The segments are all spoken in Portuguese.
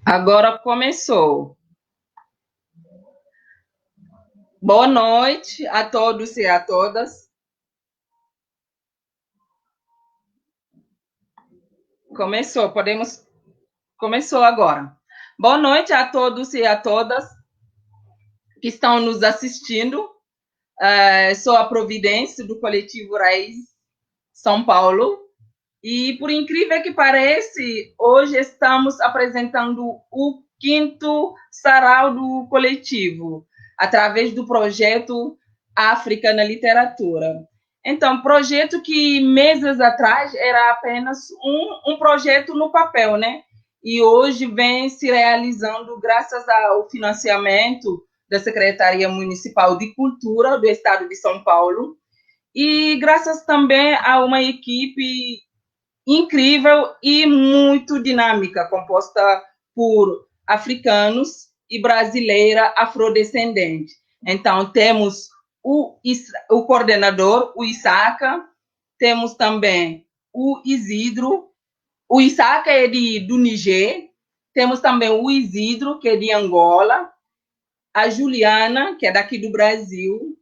Agora começou. Boa noite a todos e a todas. Começou agora. Boa noite a todos e a todas que estão nos assistindo. Sou a Providência do Coletivo Raiz São Paulo. E, por incrível que pareça, hoje estamos apresentando o quinto sarau do coletivo, através do projeto África na Literatura. Então, projeto que meses atrás era apenas um projeto no papel, né? E hoje vem se realizando graças ao financiamento da Secretaria Municipal de Cultura do Estado de São Paulo e graças também a uma equipe incrível e muito dinâmica, composta por africanos e brasileira afrodescendente. Então, temos o coordenador, o Isaka, temos também o Isidro, o Isaka é do Niger, temos também o Isidro, que é de Angola, a Juliana, que é daqui do Brasil,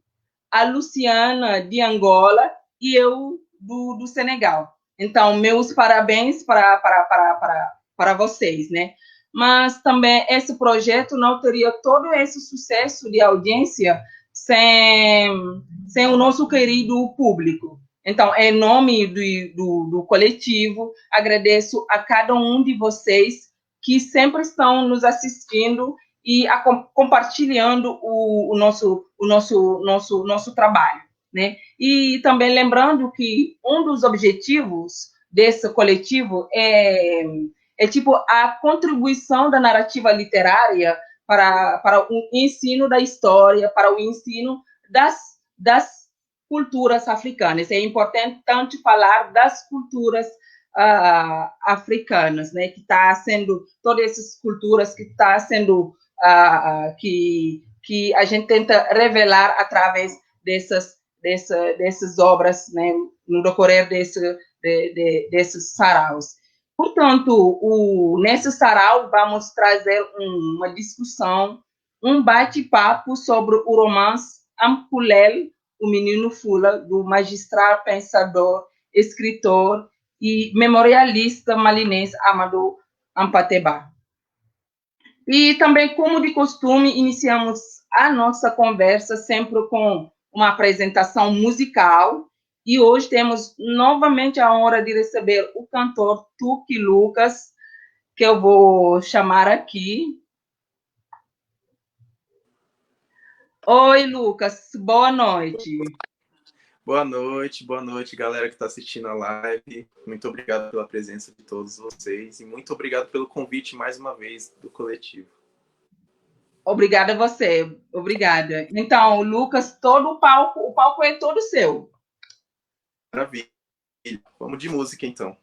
a Luciana, de Angola, e eu, do Senegal. Então, meus parabéns para vocês, né? Mas também esse projeto não teria todo esse sucesso de audiência sem o nosso querido público. Então, em nome do coletivo, agradeço a cada um de vocês que sempre estão nos assistindo e compartilhando o nosso trabalho, né? E também lembrando que um dos objetivos desse coletivo é tipo a contribuição da narrativa literária para o ensino da história, para o ensino das culturas africanas. É importante falar das culturas africanas, né? Que está sendo todas essas culturas que está sendo que a gente tenta revelar através dessas obras, né, no decorrer desses saraus. Portanto, nesse sarau, vamos trazer uma discussão, um bate-papo sobre o romance Ampulel, o Menino Fula, do magistrado, pensador, escritor e memorialista malinense Amadou Ampateba. E também, como de costume, iniciamos a nossa conversa sempre com uma apresentação musical. E hoje temos novamente a honra de receber o cantor Tuque Lucas, que eu vou chamar aqui. Oi, Lucas, boa noite. Boa noite, galera que está assistindo a live. Muito obrigado pela presença de todos vocês e muito obrigado pelo convite mais uma vez do coletivo. Obrigada a você, obrigada. Então, Lucas, todo o palco é todo seu. Maravilha. Vamos de música, então.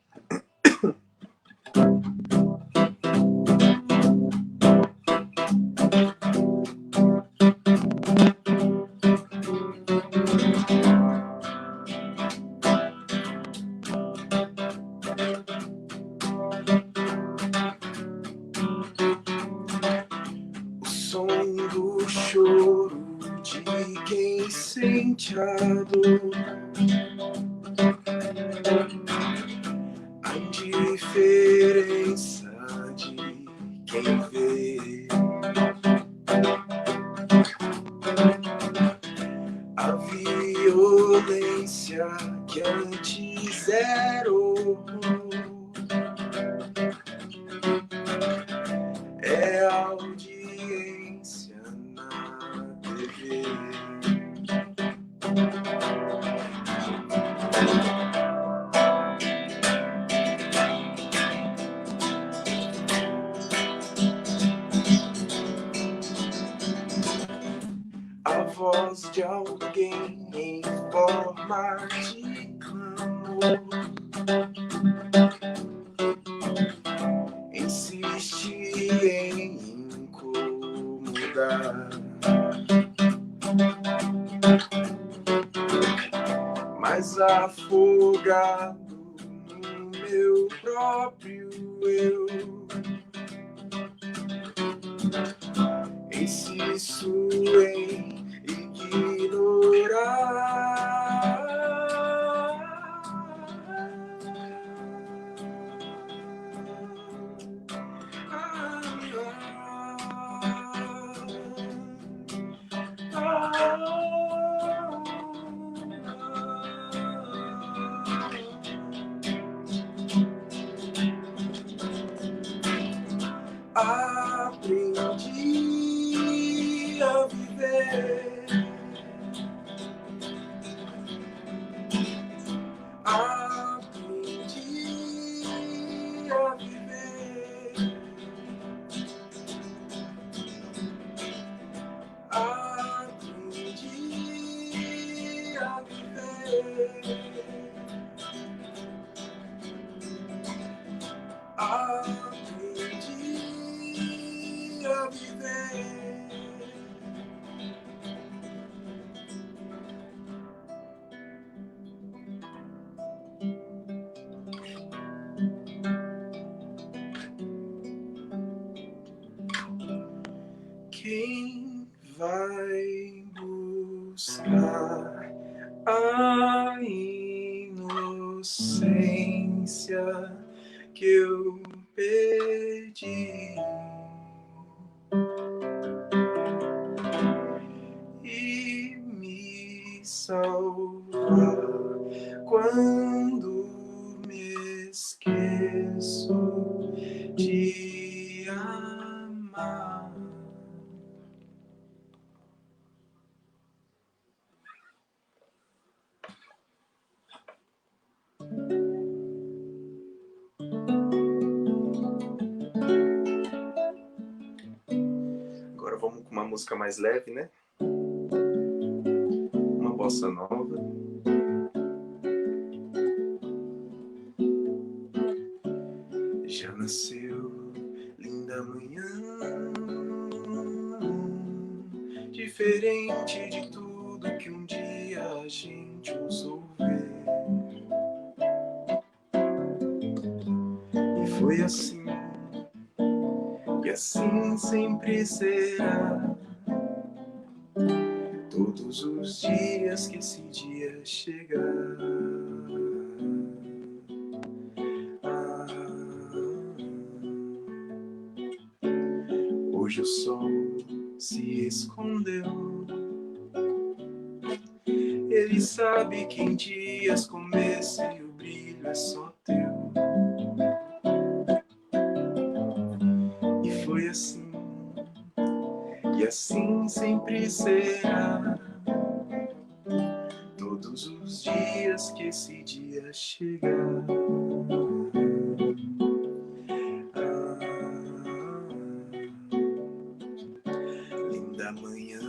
O som do choro de quem sente a dor, a indiferença de quem vê, a violência que antes era horror, é audiência na TV. A voz de alguém em forma de clamor insiste em incomodar, mas afogado no meu próprio eu, insisto em ignorar. Aprendi a viver, aprendi a viver, aprendi a viver, aprendi a viver. Quem vai buscar a inocência que eu perdi e me salvar quando me esqueço de amar? Agora vamos com uma música mais leve, né? Uma bossa nova. Já nasceu linda manhã, diferente de tudo que um dia a gente ousou ver. E foi assim, e assim sempre será. Todos os dias que esse dia chegar. Hoje o sol se escondeu. Ele sabe que em dias como esse o brilho é só teu. E foi assim, e assim sempre será. Todos os dias que esse dia chegar. Linda manhã,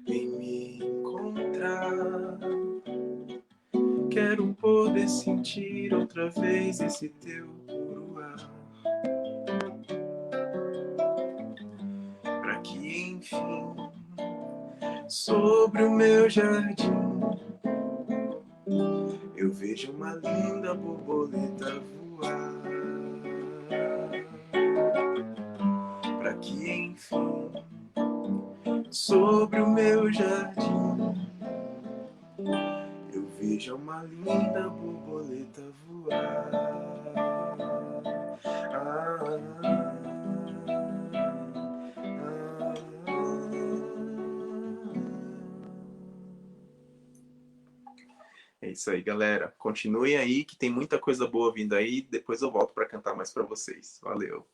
vem me encontrar. Quero poder sentir outra vez esse teu puro ar. Pra que enfim, sobre o meu jardim, eu vejo uma linda borboleta voar. Pra que enfim, sobre o meu jardim, eu vejo uma linda borboleta voar. É isso aí, galera. Continuem aí, que tem muita coisa boa vindo aí. Depois eu volto para cantar mais para vocês. Valeu.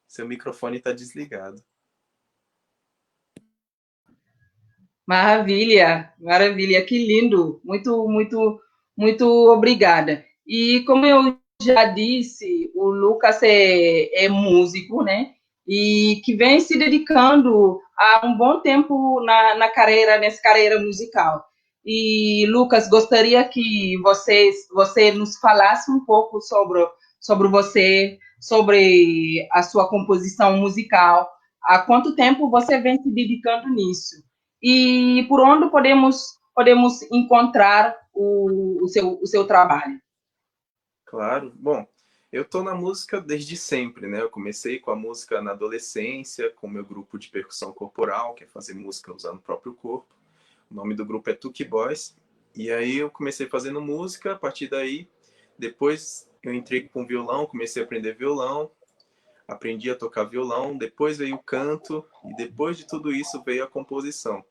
Seu microfone está desligado. Maravilha, maravilha, que lindo. Muito, muito, muito obrigada. E como eu já disse, o Lucas é músico, né? E que vem se dedicando há um bom tempo nessa carreira musical. E, Lucas, gostaria que você nos falasse um pouco sobre você, sobre a sua composição musical. Há quanto tempo você vem se dedicando nisso? E por onde podemos encontrar o seu trabalho? Claro. Bom, Eu tô na música desde sempre, né? Eu comecei com a música na adolescência, com o meu grupo de percussão corporal, que é fazer música usando o próprio corpo. O nome do grupo é Tuki Boys. E aí eu comecei fazendo música, a partir daí, depois eu entrei com violão, comecei a aprender violão, aprendi a tocar violão, depois veio o canto, e depois de tudo isso veio a composição.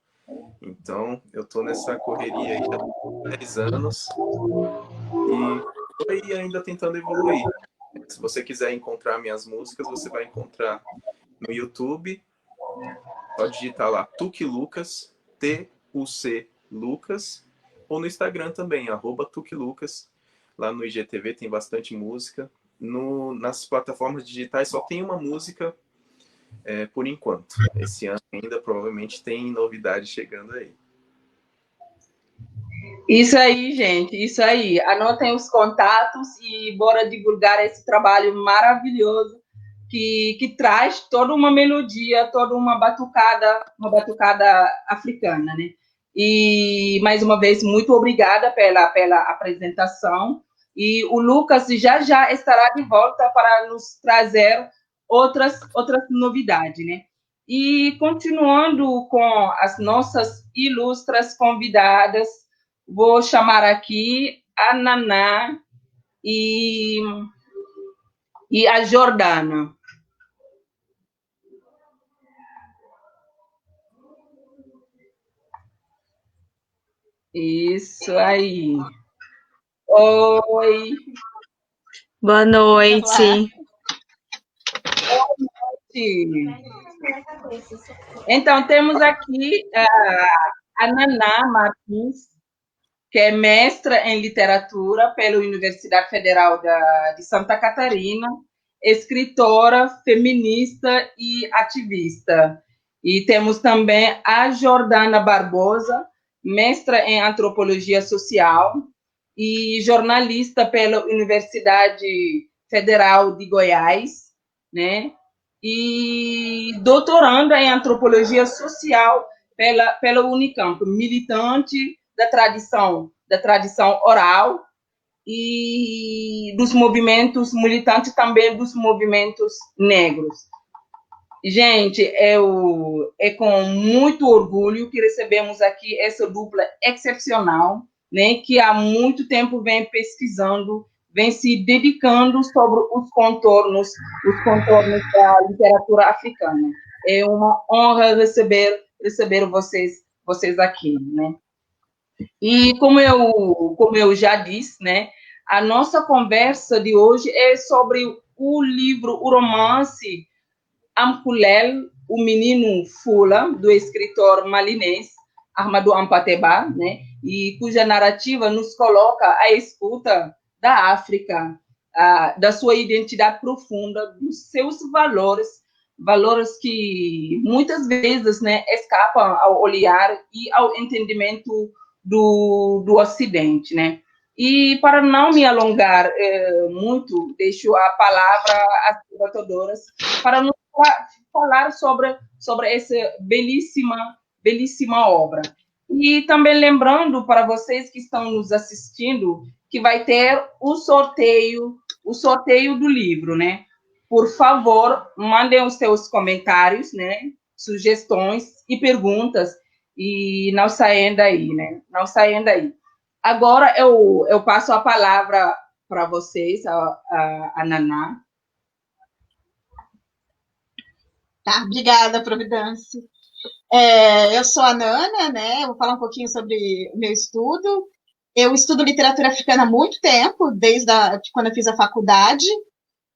Então, eu tô nessa correria aí há 10 anos, e tô aí ainda tentando evoluir. Se você quiser encontrar minhas músicas, você vai encontrar no YouTube. Pode digitar lá Tuki Lucas, Tuc Lucas, ou no Instagram também, @Tuki Lucas. Lá no IGTV tem bastante música. Nas plataformas digitais só tem uma música por enquanto. Esse ano ainda provavelmente tem novidade chegando aí. Isso aí, gente, isso aí. Anotem os contatos e bora divulgar esse trabalho maravilhoso que traz toda uma melodia, toda uma batucada africana, né? E, mais uma vez, muito obrigada pela apresentação. E o Lucas já estará de volta para nos trazer outras novidades, né? E continuando com as nossas ilustras convidadas, vou chamar aqui a Naná e a Jordana. Isso aí. Oi. Boa noite. Então, temos aqui a Naná Martins, que é mestra em literatura pela Universidade Federal de Santa Catarina, escritora, feminista e ativista. E temos também a Jordana Barbosa, mestra em antropologia social e jornalista pela Universidade Federal de Goiás, né? E doutoranda em antropologia social pela Unicamp, militante da tradição oral e dos movimentos militantes, também dos movimentos negros. Gente, é com muito orgulho que recebemos aqui essa dupla excepcional, né, que há muito tempo vem pesquisando, vem se dedicando sobre os contornos da literatura africana. É uma honra receber vocês aqui, né? E como eu já disse, né, a nossa conversa de hoje é sobre o livro, o romance Amkulel, o Menino Fula, do escritor malinês Ahmadou Ampateba, né, e cuja narrativa nos coloca à escuta da África, da sua identidade profunda, dos seus valores que muitas vezes, né, escapam ao olhar e ao entendimento do Ocidente, né? E para não me alongar muito, deixo a palavra às debatedoras para nos falar sobre essa belíssima obra. E também lembrando para vocês que estão nos assistindo que vai ter o sorteio do livro, né? Por favor, mandem os seus comentários, né? Sugestões e perguntas e não saiam daí, né? Não saiam daí. Agora eu passo a palavra para vocês, a Naná. Tá, obrigada, Providência. Eu sou a Nana, né? Eu vou falar um pouquinho sobre o meu estudo. Eu estudo literatura africana há muito tempo, desde quando eu fiz a faculdade.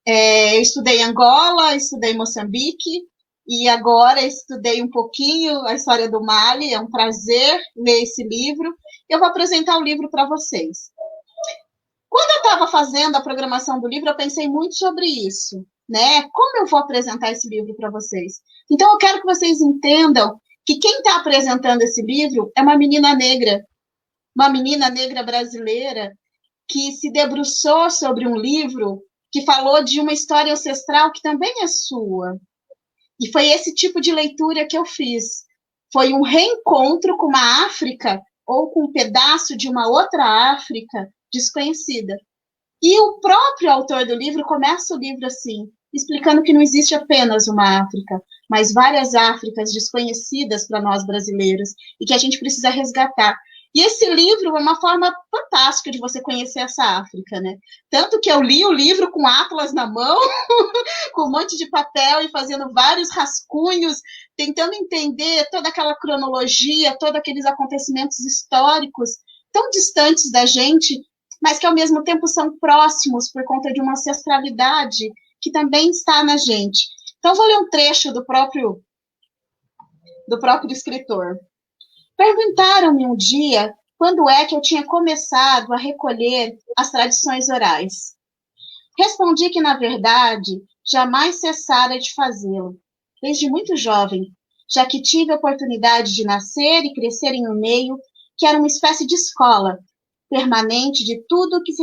Eu estudei em Angola, estudei em Moçambique, e agora estudei um pouquinho a história do Mali. É um prazer ler esse livro. Eu vou apresentar o livro para vocês. Quando eu estava fazendo a programação do livro, eu pensei muito sobre isso, né? Como eu vou apresentar esse livro para vocês? Então, eu quero que vocês entendam que quem está apresentando esse livro é uma menina negra brasileira, que se debruçou sobre um livro que falou de uma história ancestral que também é sua. E foi esse tipo de leitura que eu fiz. Foi um reencontro com uma África, ou com um pedaço de uma outra África desconhecida. E o próprio próprio autor do livro começa o livro assim, explicando que não existe apenas uma África, mas várias Áfricas desconhecidas para nós brasileiros e que a gente precisa resgatar. E esse livro é uma forma fantástica de você conhecer essa África, né? Tanto que eu li o livro com atlas na mão, com um monte de papel e fazendo vários rascunhos, tentando entender toda aquela cronologia, todos aqueles acontecimentos históricos tão distantes da gente, mas que ao mesmo tempo são próximos por conta de uma ancestralidade que também está na gente. Então, vou ler um trecho do próprio escritor. Perguntaram-me um dia quando é que eu tinha começado a recolher as tradições orais. Respondi que, na verdade, jamais cessara de fazê-lo, desde muito jovem, já que tive a oportunidade de nascer e crescer em um meio que era uma espécie de escola permanente de tudo que se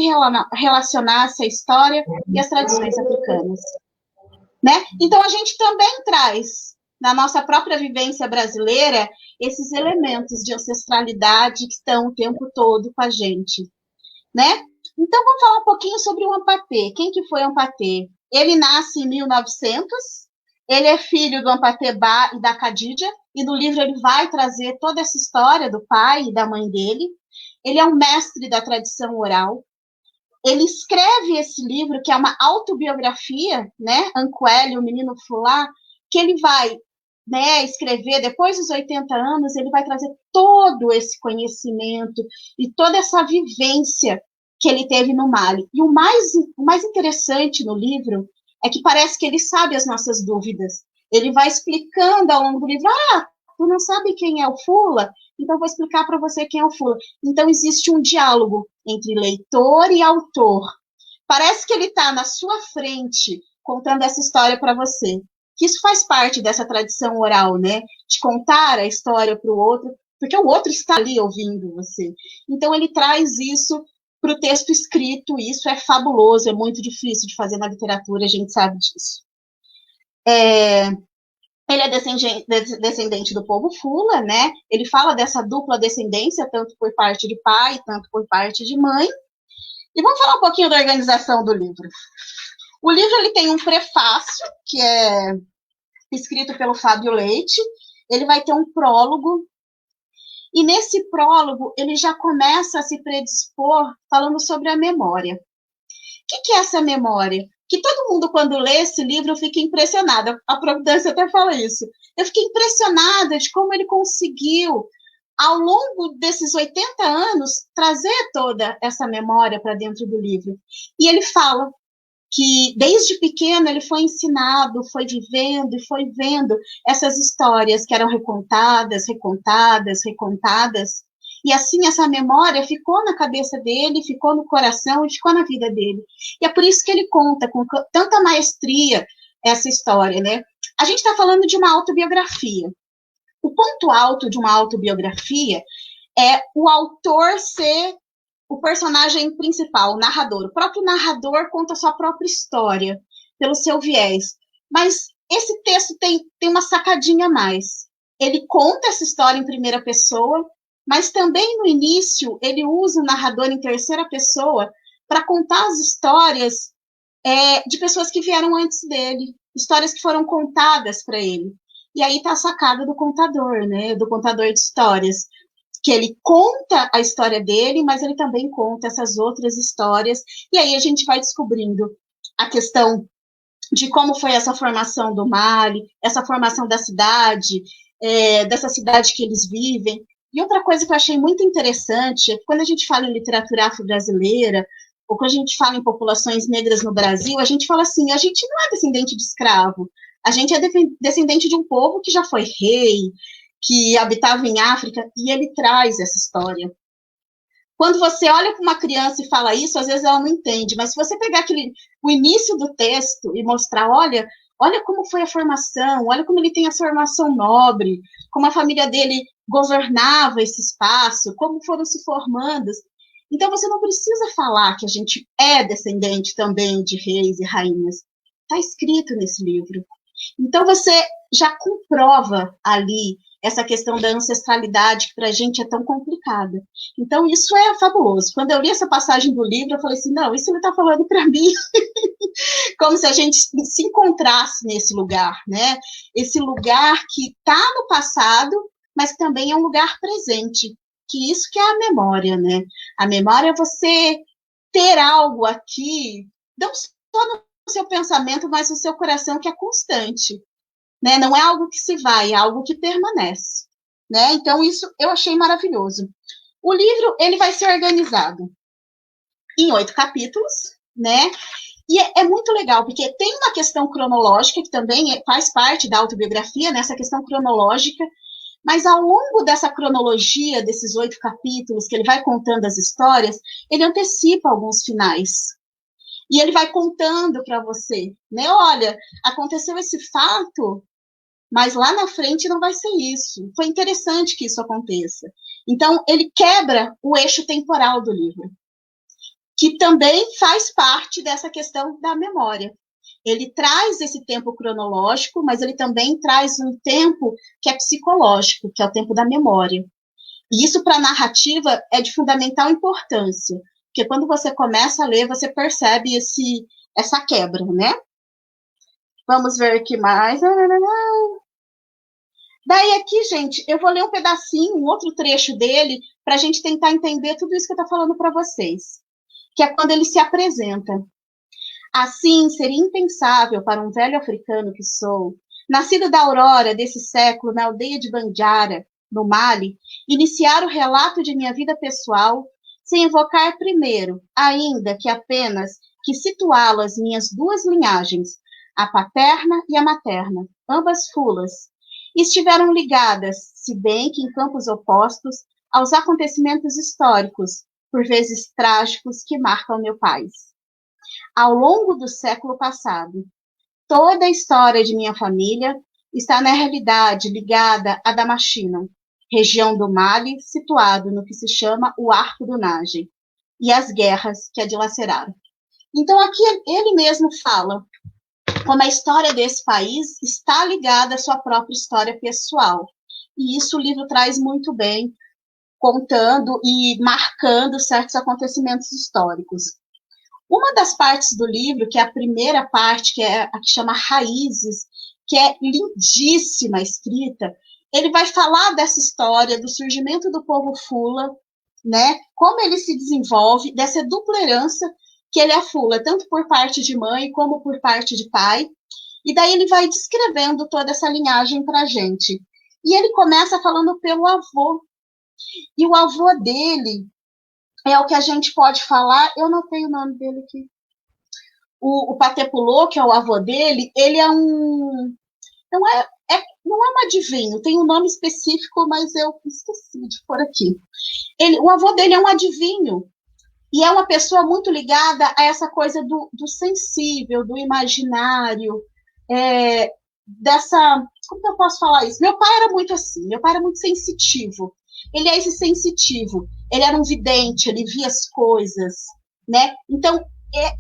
relacionasse à história e às tradições africanas. Né? Então, a gente também traz, na nossa própria vivência brasileira, esses elementos de ancestralidade que estão o tempo todo com a gente. Né? Então, vamos falar um pouquinho sobre o Ampatê. Quem que foi o Ampatê? Ele nasce em 1900, ele é filho do Ampatê Bah e da Khadija, e no livro ele vai trazer toda essa história do pai e da mãe dele. Ele é um mestre da tradição oral. Ele escreve esse livro, que é uma autobiografia, né? Anquele, o menino Fulá, que ele vai, né, escrever depois dos 80 anos, ele vai trazer todo esse conhecimento e toda essa vivência que ele teve no Mali. E o mais interessante no livro é que parece que ele sabe as nossas dúvidas. Ele vai explicando ao longo do livro, tu não sabe quem é o Fula? Então, eu vou explicar para você quem é o Fula. Então, existe um diálogo entre leitor e autor. Parece que ele está na sua frente, contando essa história para você. Que isso faz parte dessa tradição oral, né? De contar a história para o outro, porque o outro está ali ouvindo você. Então, ele traz isso para o texto escrito, e isso é fabuloso, é muito difícil de fazer na literatura, a gente sabe disso. Ele é descendente do povo Fula, né? Ele fala dessa dupla descendência, tanto por parte de pai, tanto por parte de mãe. E vamos falar um pouquinho da organização do livro. O livro ele tem um prefácio, que é escrito pelo Fábio Leite. Ele vai ter um prólogo. E nesse prólogo, ele já começa a se predispor falando sobre a memória. O que é essa memória? Que todo mundo, quando lê esse livro, fica impressionado. A Providência até fala isso. Eu fiquei impressionada de como ele conseguiu, ao longo desses 80 anos, trazer toda essa memória para dentro do livro. E ele fala que, desde pequeno, ele foi ensinado, foi vivendo e foi vendo essas histórias que eram recontadas, e assim essa memória ficou na cabeça dele, ficou no coração e ficou na vida dele. E é por isso que ele conta com tanta maestria essa história, né? A gente está falando de uma autobiografia. O ponto alto de uma autobiografia é o autor ser o personagem principal, o narrador. O próprio narrador conta a sua própria história, pelo seu viés. Mas esse texto tem uma sacadinha a mais. Ele conta essa história em primeira pessoa, mas também no início ele usa o narrador em terceira pessoa para contar as histórias de pessoas que vieram antes dele, histórias que foram contadas para ele. E aí está a sacada do contador, né? Do contador de histórias, que ele conta a história dele, mas ele também conta essas outras histórias, e aí a gente vai descobrindo a questão de como foi essa formação do Mali, essa formação da cidade, dessa cidade que eles vivem. E outra coisa que eu achei muito interessante é que quando a gente fala em literatura afro-brasileira, ou quando a gente fala em populações negras no Brasil, a gente fala assim, a gente não é descendente de escravo, a gente é descendente de um povo que já foi rei, que habitava em África, e ele traz essa história. Quando você olha para uma criança e fala isso, às vezes ela não entende, mas se você pegar o início do texto e mostrar, olha como foi a formação, olha como ele tem a formação nobre, como a família dele governava esse espaço, como foram se formando. Então, você não precisa falar que a gente é descendente também de reis e rainhas. Está escrito nesse livro. Então, você já comprova ali essa questão da ancestralidade, que para a gente é tão complicada. Então, isso é fabuloso. Quando eu li essa passagem do livro, eu falei assim, não, isso ele está falando para mim, como se a gente se encontrasse nesse lugar, né? Esse lugar que está no passado, mas também é um lugar presente, que isso que é a memória, né? A memória é você ter algo aqui, não só no seu pensamento, mas no seu coração, que é constante, né? Não é algo que se vai, é algo que permanece, né? Então, isso eu achei maravilhoso. O livro, ele vai ser organizado em 8 capítulos, né? E é muito legal, porque tem uma questão cronológica, que também faz parte da autobiografia, nessa questão cronológica, mas ao longo dessa cronologia, desses 8 capítulos, que ele vai contando as histórias, ele antecipa alguns finais. E ele vai contando para você, né? Olha, aconteceu esse fato, mas lá na frente não vai ser isso. Foi interessante que isso aconteça. Então, ele quebra o eixo temporal do livro, que também faz parte dessa questão da memória. Ele traz esse tempo cronológico, mas ele também traz um tempo que é psicológico, que é o tempo da memória. E isso, para a narrativa, é de fundamental importância, porque quando você começa a ler, você percebe essa quebra, né? Vamos ver aqui mais. Daí aqui, gente, eu vou ler um pedacinho, um outro trecho dele, para a gente tentar entender tudo isso que eu estou falando para vocês, que é quando ele se apresenta. Assim, seria impensável para um velho africano que sou, nascido da aurora desse século na aldeia de Bandiara, no Mali, iniciar o relato de minha vida pessoal sem evocar primeiro, ainda que apenas, que situá-las minhas 2 linhagens, a paterna e a materna, ambas fulas, estiveram ligadas, se bem que em campos opostos, aos acontecimentos históricos, por vezes trágicos, que marcam meu país. Ao longo do século passado, toda a história de minha família está na realidade ligada a Damasceno, região do Mali, situado no que se chama o Arco do Nage, e as guerras que a dilaceraram. Então, aqui ele mesmo fala como a história desse país está ligada à sua própria história pessoal. E isso o livro traz muito bem, contando e marcando certos acontecimentos históricos. Uma das partes do livro, que é a primeira parte, que é a que chama Raízes, que é lindíssima escrita, ele vai falar dessa história, do surgimento do povo Fula, né? Como ele se desenvolve, dessa dupla herança que ele é Fula, tanto por parte de mãe como por parte de pai. E daí ele vai descrevendo toda essa linhagem para a gente. E ele começa falando pelo avô. E o avô dele é o que a gente pode falar, eu não tenho o nome dele aqui. O Patepulô, que é o avô dele, ele é um... Não é um adivinho, tem um nome específico, mas eu esqueci de pôr aqui. O avô dele é um adivinho, e é uma pessoa muito ligada a essa coisa do sensível, do imaginário, dessa... Como que eu posso falar isso? Meu pai era muito assim, meu pai era muito sensitivo. Ele é esse sensitivo, ele era um vidente, ele via as coisas, né? Então,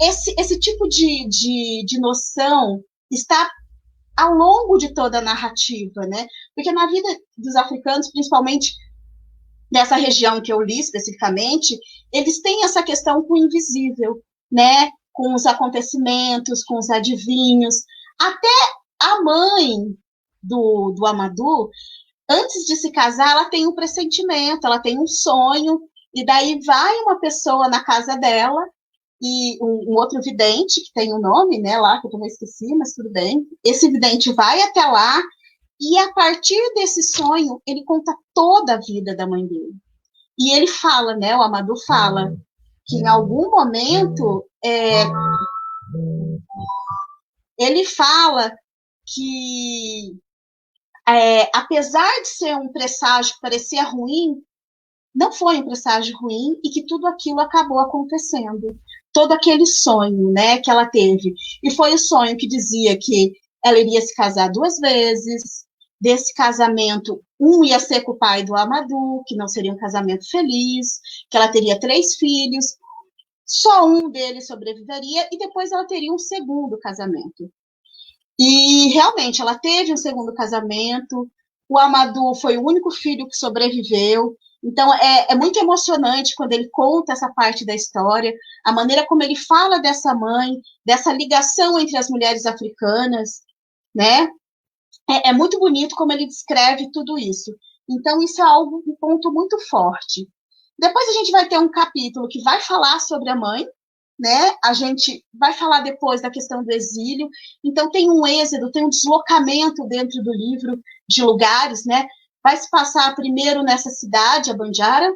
esse tipo de noção está ao longo de toda a narrativa, né? Porque na vida dos africanos, principalmente dessa região que eu li especificamente, eles têm essa questão com o invisível, né? Com os acontecimentos, com os adivinhos. Até a mãe do Amadou, antes de se casar, ela tem um pressentimento, ela tem um sonho, e daí vai uma pessoa na casa dela, e um outro vidente, que tem um nome, né, lá, que eu também esqueci, mas tudo bem. Esse vidente vai até lá, e a partir desse sonho, ele conta toda a vida da mãe dele. E ele fala, né, o Amadou fala, que em algum momento, ele fala que, apesar de ser um presságio que parecia ruim, não foi um presságio ruim, e que tudo aquilo acabou acontecendo. Todo aquele sonho, né, que ela teve. E foi o sonho que dizia que ela iria se casar 2 vezes, desse casamento, um ia ser com o pai do Amadou, que não seria um casamento feliz, que ela teria 3 filhos, só um deles sobreviveria, e depois ela teria um segundo casamento. E realmente, ela teve um segundo casamento, O Amadou foi o único filho que sobreviveu. Então, é muito emocionante quando ele conta essa parte da história, a maneira como ele fala dessa mãe, dessa ligação entre as mulheres africanas, né? É muito bonito como ele descreve tudo isso. Então, isso é um ponto muito forte. Depois a gente vai ter um capítulo que vai falar sobre a mãe, né? A gente vai falar depois da questão do exílio. Então, tem um êxodo, tem um deslocamento dentro do livro de lugares, né? Vai se passar primeiro nessa cidade, a Banjara,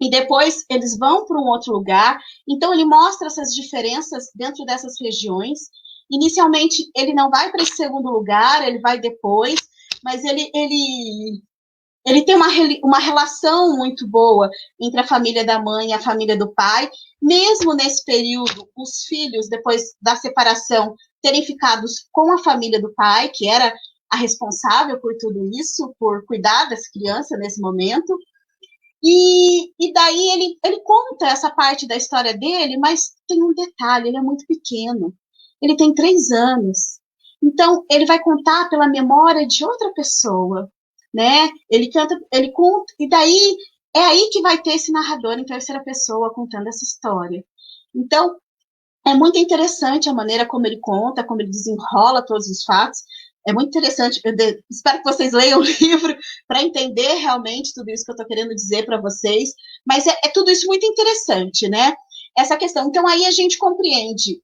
e depois eles vão para um outro lugar. Então, ele mostra essas diferenças dentro dessas regiões. Inicialmente, ele não vai para esse segundo lugar, ele vai depois, mas ele tem uma relação muito boa entre a família da mãe e a família do pai. Mesmo nesse período, os filhos, depois da separação, terem ficado com a família do pai, que era a responsável por tudo isso, por cuidar das crianças nesse momento. E daí ele conta essa parte da história dele, mas tem um detalhe, ele é muito pequeno. Ele tem 3 anos. Então, ele vai contar pela memória de outra pessoa, né? Ele conta, e daí é aí que vai ter esse narrador em terceira pessoa contando essa história. Então, é muito interessante a maneira como ele conta, como ele desenrola todos os fatos. É muito interessante. Espero que vocês leiam o livro para entender realmente tudo isso que eu estou querendo dizer para vocês. Mas é tudo isso muito interessante, né? Essa questão. Então, aí a gente compreende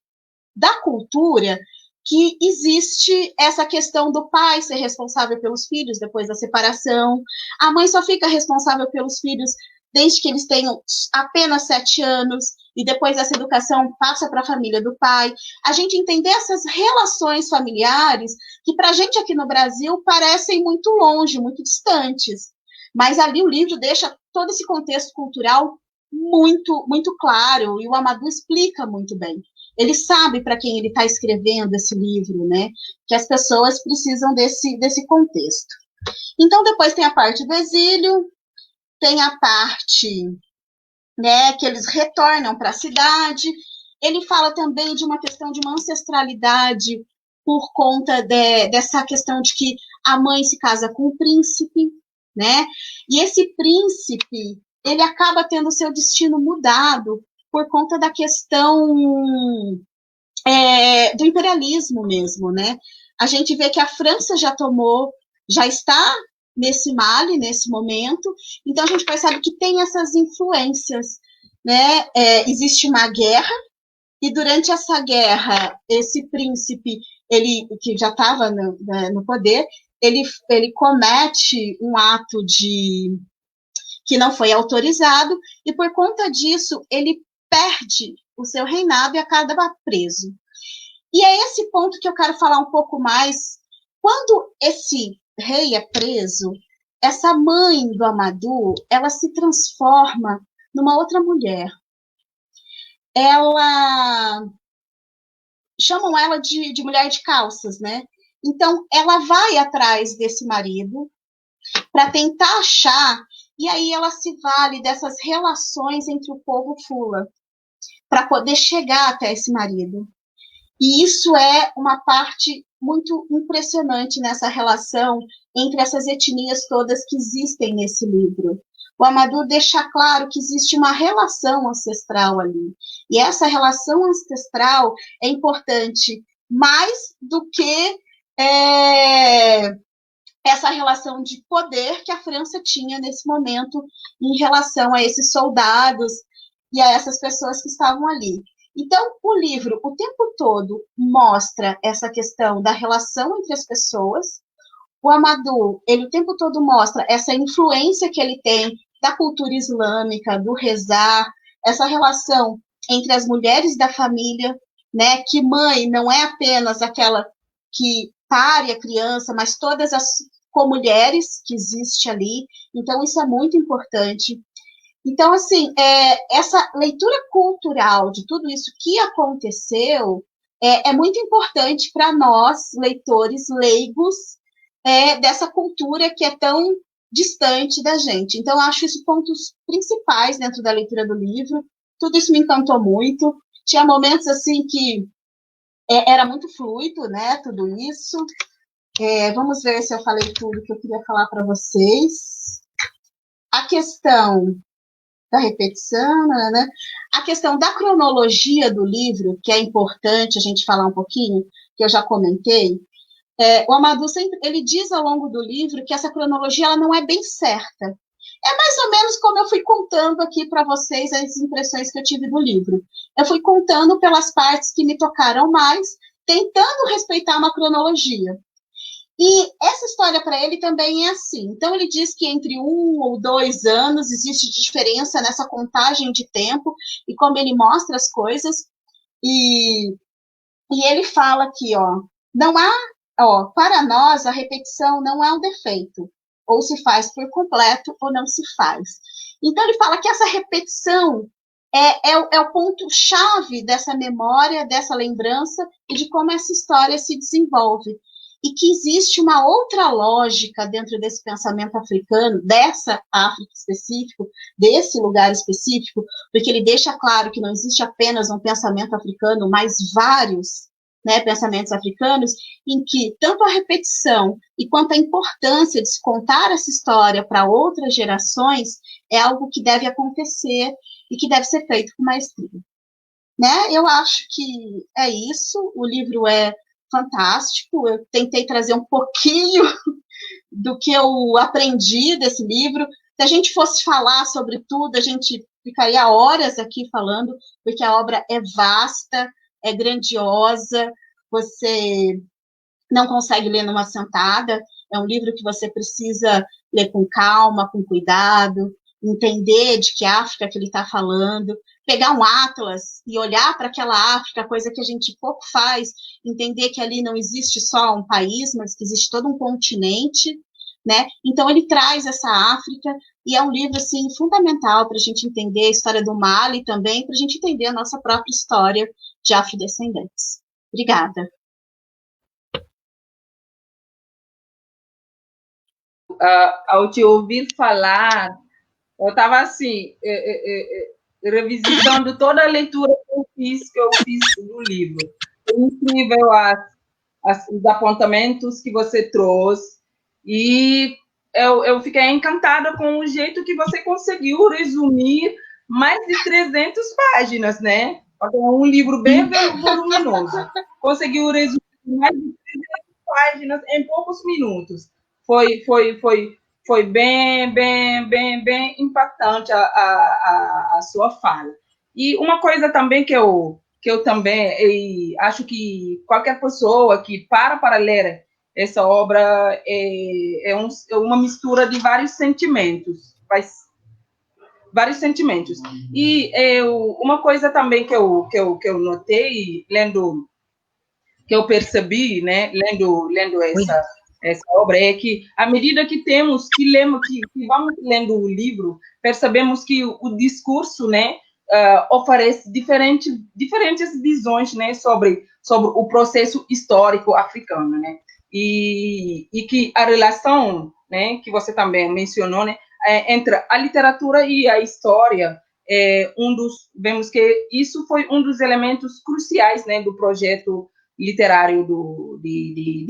da cultura que existe essa questão do pai ser responsável pelos filhos depois da separação. A mãe só fica responsável pelos filhos desde que eles tenham apenas 7 anos, e depois essa educação passa para a família do pai. A gente entender essas relações familiares que para a gente aqui no Brasil parecem muito longe, muito distantes. Mas ali o livro deixa todo esse contexto cultural muito, muito claro, e o Amadou explica muito bem. Ele sabe para quem ele está escrevendo esse livro, né? Que as pessoas precisam desse contexto. Então, depois tem a parte do exílio, tem a parte, né, que eles retornam para a cidade. Ele fala também de uma questão de uma ancestralidade por conta dessa questão de que a mãe se casa com um príncipe, né? E esse príncipe, ele acaba tendo seu destino mudado por conta da questão do imperialismo mesmo, né? A gente vê que a França já está nesse Mali, nesse momento, então a gente percebe que tem essas influências, né? Existe uma guerra, e durante essa guerra, esse príncipe, ele que já estava no poder, ele comete um ato que não foi autorizado, e por conta disso, ele perde o seu reinado e acaba preso. E é esse ponto que eu quero falar um pouco mais. Quando esse rei é preso, essa mãe do Amadou, ela se transforma numa outra mulher. Chamam ela de mulher de calças, né? Então, ela vai atrás desse marido para tentar achar, e aí ela se vale dessas relações entre o povo Fula para poder chegar até esse marido. E isso é uma parte muito impressionante nessa relação entre essas etnias todas que existem nesse livro. O Amadou deixa claro que existe uma relação ancestral ali. E essa relação ancestral é importante mais do que essa relação de poder que a França tinha nesse momento em relação a esses soldados e a essas pessoas que estavam ali. Então, o livro, o tempo todo, mostra essa questão da relação entre as pessoas. O Amadou, ele o tempo todo mostra essa influência que ele tem da cultura islâmica, do rezar, essa relação entre as mulheres da família, né? Que mãe não é apenas aquela que pare a criança, mas todas as comulheres que existe ali. Então, isso é muito importante. Então, assim, essa leitura cultural de tudo isso que aconteceu é muito importante para nós, leitores leigos, dessa cultura que é tão distante da gente. Então, eu acho isso pontos principais dentro da leitura do livro. Tudo isso me encantou muito. Tinha momentos, assim, que era muito fluido, né, tudo isso. Vamos ver se eu falei tudo que eu queria falar para vocês. A questão da repetição, né? A questão da cronologia do livro, que é importante a gente falar um pouquinho, que eu já comentei. O Amadou sempre, ele diz ao longo do livro que essa cronologia ela não é bem certa. É mais ou menos como eu fui contando aqui para vocês as impressões que eu tive do livro. Eu fui contando pelas partes que me tocaram mais, tentando respeitar uma cronologia. E essa história para ele também é assim. Então, ele diz que entre 1 ou 2 anos existe diferença nessa contagem de tempo e como ele mostra as coisas. E ele fala aqui, não há, para nós, a repetição não é um defeito. Ou se faz por completo ou não se faz. Então, ele fala que essa repetição é o ponto-chave dessa memória, dessa lembrança e de como essa história se desenvolve. E que existe uma outra lógica dentro desse pensamento africano, dessa África específica, desse lugar específico, porque ele deixa claro que não existe apenas um pensamento africano, mas vários, né, pensamentos africanos, em que tanto a repetição e quanto a importância de se contar essa história para outras gerações é algo que deve acontecer e que deve ser feito com maestria. Né? Eu acho que é isso, o livro é fantástico, eu tentei trazer um pouquinho do que eu aprendi desse livro. Se a gente fosse falar sobre tudo, a gente ficaria horas aqui falando, porque a obra é vasta, é grandiosa, você não consegue ler numa sentada, é um livro que você precisa ler com calma, com cuidado, entender de que África que ele está falando, pegar um atlas e olhar para aquela África, coisa que a gente pouco faz, entender que ali não existe só um país, mas que existe todo um continente, né? Então ele traz essa África e é um livro assim fundamental para a gente entender a história do Mali também, para a gente entender a nossa própria história de afrodescendentes. Obrigada. Ao te ouvir falar, eu estava assim, revisitando toda a leitura que eu fiz do livro. Foi incrível os apontamentos que você trouxe e eu fiquei encantada com o jeito que você conseguiu resumir mais de 300 páginas, né? É um livro bem voluminoso. Conseguiu resumir mais de 300 páginas em poucos minutos. Foi bem impactante a sua fala. E uma coisa também que eu também acho que qualquer pessoa que para ler essa obra é uma mistura de vários sentimentos, vários sentimentos. E uma coisa também que eu notei lendo, que eu percebi, né, lendo essa obra, é que à medida que lemos, que vamos lendo o livro, percebemos que o discurso, né, oferece diferentes visões, né, sobre o processo histórico africano, né, e que a relação, né, que você também mencionou, né, entre a literatura e a história, vemos que isso foi um dos elementos cruciais, né, do projeto literário de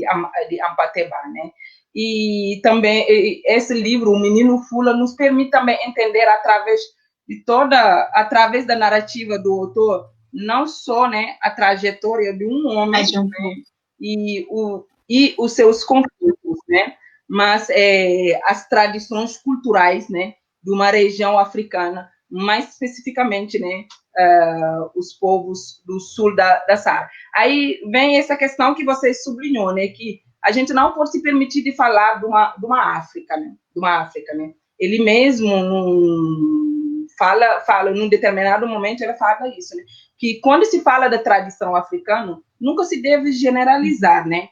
Ampateba, né? E também esse livro, O Menino Fula, nos permite também entender através da narrativa do autor, não só, né, a trajetória de um homem, né, e os seus conflitos, né, mas as tradições culturais, né, de uma região africana, mais especificamente, né, os povos do sul da Saara. Aí vem essa questão que você sublinhou, né, que a gente não pode se permitir de falar de uma África, né, Ele mesmo fala num determinado momento, ele fala isso, né, que quando se fala da tradição africana, nunca se deve generalizar, né,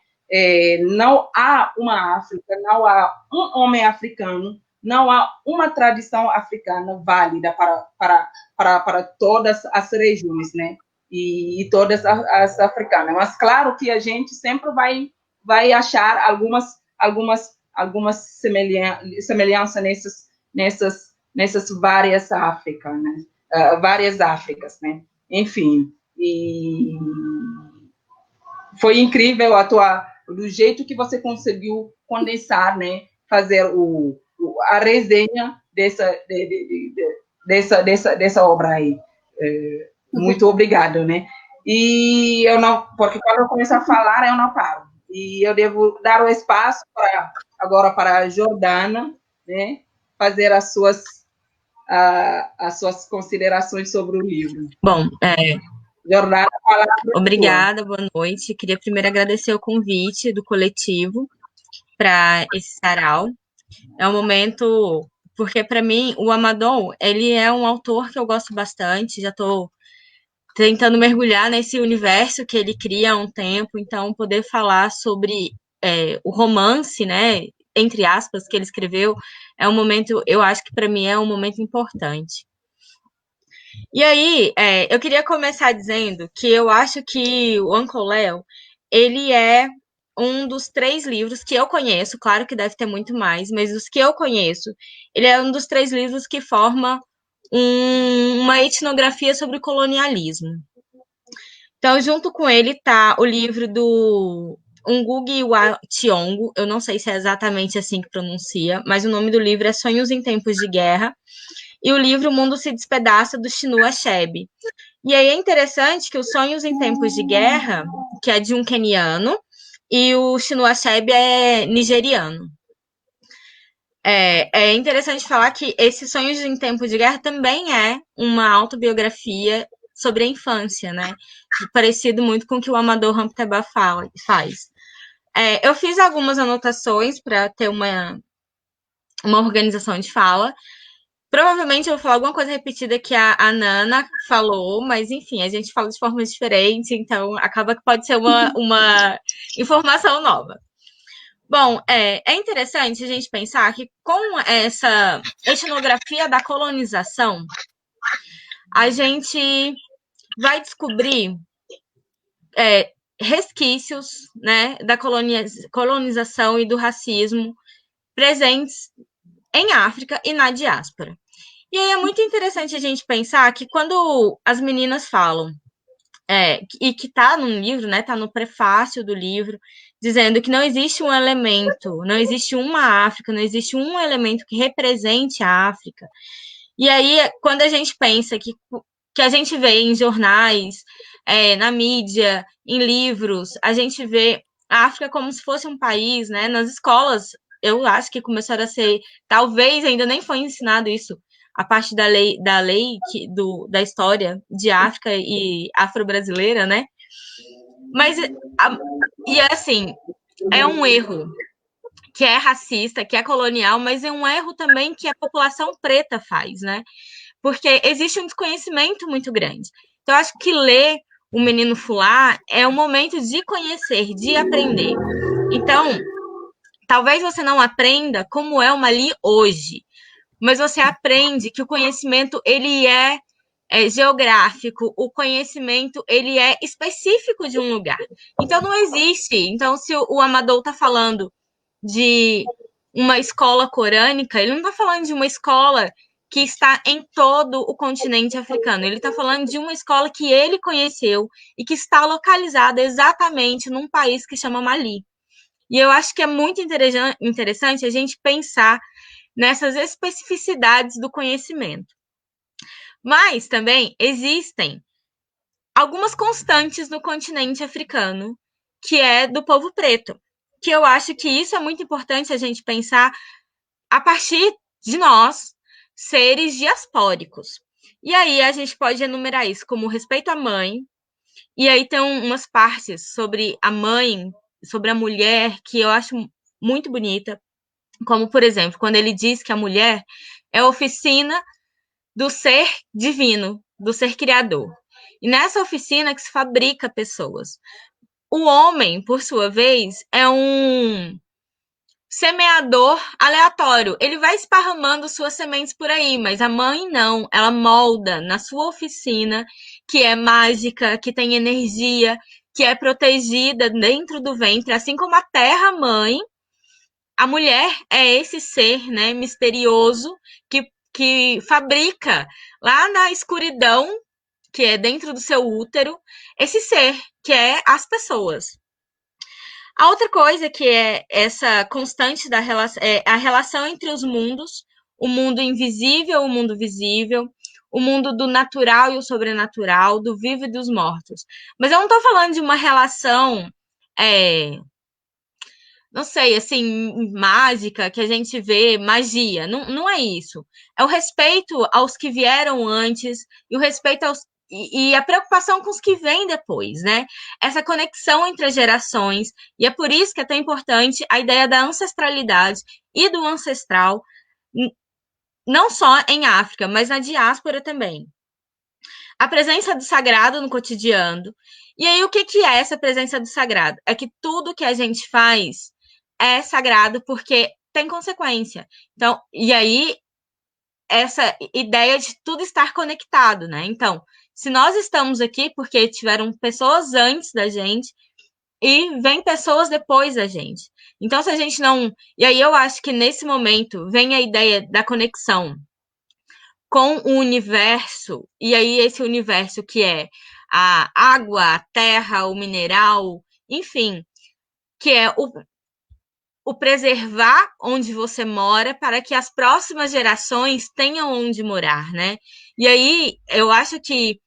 não há uma África, não há um homem africano, não há uma tradição africana válida para todas as regiões, né? E todas as africanas. Mas claro que a gente sempre vai achar algumas semelhanças nessas várias Áfricas, né? Várias Áfricas, né? Enfim, e foi incrível a do jeito que você conseguiu condensar, né? Fazer a resenha dessa obra aí. Muito obrigado, né? E eu não, porque quando eu começo a falar, eu não paro. E eu devo dar o espaço agora para a Jordana, né? Fazer as suas considerações sobre o livro. Bom, Jordana, a palavra é sua. obrigada, boa noite. Queria primeiro agradecer o convite do coletivo para esse sarau. É um momento, porque para mim o Amadou, ele é um autor que eu gosto bastante, já estou tentando mergulhar nesse universo que ele cria há um tempo, então poder falar sobre o romance, né, entre aspas, que ele escreveu, é um momento, eu acho que para mim é um momento importante. E aí, eu queria começar dizendo que eu acho que o Uncle Léo, ele é um dos 3 livros que eu conheço, claro que deve ter muito mais, mas os que eu conheço, ele é um dos 3 livros que forma uma etnografia sobre o colonialismo. Então, junto com ele está o livro do Ngugi wa Thiong'o, eu não sei se é exatamente assim que pronuncia, mas o nome do livro é Sonhos em Tempos de Guerra, e o livro O Mundo se Despedaça, do Chinua Achebe. E aí é interessante que os Sonhos em Tempos de Guerra, que é de um queniano, e o Chinua Achebe é nigeriano. É interessante falar que esse Sonhos em Tempos de Guerra também é uma autobiografia sobre a infância, né? Parecido muito com o que o Amador Ramteba faz. Eu fiz algumas anotações para ter uma organização de fala. Provavelmente eu vou falar alguma coisa repetida que a Nana falou, mas enfim, a gente fala de formas diferentes, então acaba que pode ser uma informação nova. Bom, é interessante a gente pensar que com essa etnografia da colonização, a gente vai descobrir resquícios, né, da colonização e do racismo presentes em África e na diáspora. E aí é muito interessante a gente pensar que quando as meninas falam, e que tá no livro, né, tá no prefácio do livro, dizendo que não existe um elemento, não existe uma África, não existe um elemento que represente a África. E aí, quando a gente pensa que a gente vê em jornais, na mídia, em livros, a gente vê a África como se fosse um país, né? Nas escolas, eu acho que começaram a ser, talvez ainda nem foi ensinado isso, a parte da lei da história de África e afro-brasileira, né? Mas, e assim, é um erro que é racista, que é colonial, mas é um erro também que a população preta faz, né? Porque existe um desconhecimento muito grande. Então, eu acho que ler O Menino Fulá é um momento de conhecer, de aprender. Então, talvez você não aprenda como é o Mali hoje, mas você aprende que o conhecimento ele é geográfico, o conhecimento ele é específico de um lugar. Então, não existe. Então, se o Amadou está falando de uma escola corânica, ele não está falando de uma escola que está em todo o continente africano. Ele está falando de uma escola que ele conheceu e que está localizada exatamente num país que chama Mali. E eu acho que é muito interessante a gente pensar nessas especificidades do conhecimento. Mas também existem algumas constantes no continente africano, que é do povo preto, que eu acho que isso é muito importante a gente pensar a partir de nós, seres diaspóricos. E aí a gente pode enumerar isso como respeito à mãe, e aí tem umas partes sobre a mãe, sobre a mulher, que eu acho muito bonita, como, por exemplo, quando ele diz que a mulher é a oficina do ser divino, do ser criador. E nessa oficina que se fabrica pessoas. O homem, por sua vez, é um semeador aleatório. Ele vai esparramando suas sementes por aí, mas a mãe não. Ela molda na sua oficina, que é mágica, que tem energia, que é protegida dentro do ventre, assim como a terra-mãe. A mulher é esse ser, né, misterioso que fabrica lá na escuridão, que é dentro do seu útero, esse ser, que é as pessoas. A outra coisa que é essa constante da relação, é a relação entre os mundos, o mundo invisível, o mundo visível, o mundo do natural e o sobrenatural, do vivo e dos mortos. Mas eu não estou falando de uma relação, não sei, assim, mágica, que a gente vê magia. Não, não é isso. É o respeito aos que vieram antes e o respeito aos e a preocupação com os que vêm depois, né? Essa conexão entre as gerações, e é por isso que é tão importante a ideia da ancestralidade e do ancestral, não só em África, mas na diáspora também. A presença do sagrado no cotidiano. E aí, o que é essa presença do sagrado? É que tudo que a gente faz é sagrado porque tem consequência. Então, e aí, essa ideia de tudo estar conectado, né? Então, se nós estamos aqui porque tiveram pessoas antes da gente e vem pessoas depois da gente. Então, se a gente não... E aí eu acho que nesse momento vem a ideia da conexão com o universo, e aí esse universo que é a água, a terra, o mineral, enfim, que é o preservar onde você mora para que as próximas gerações tenham onde morar, né? E aí eu acho que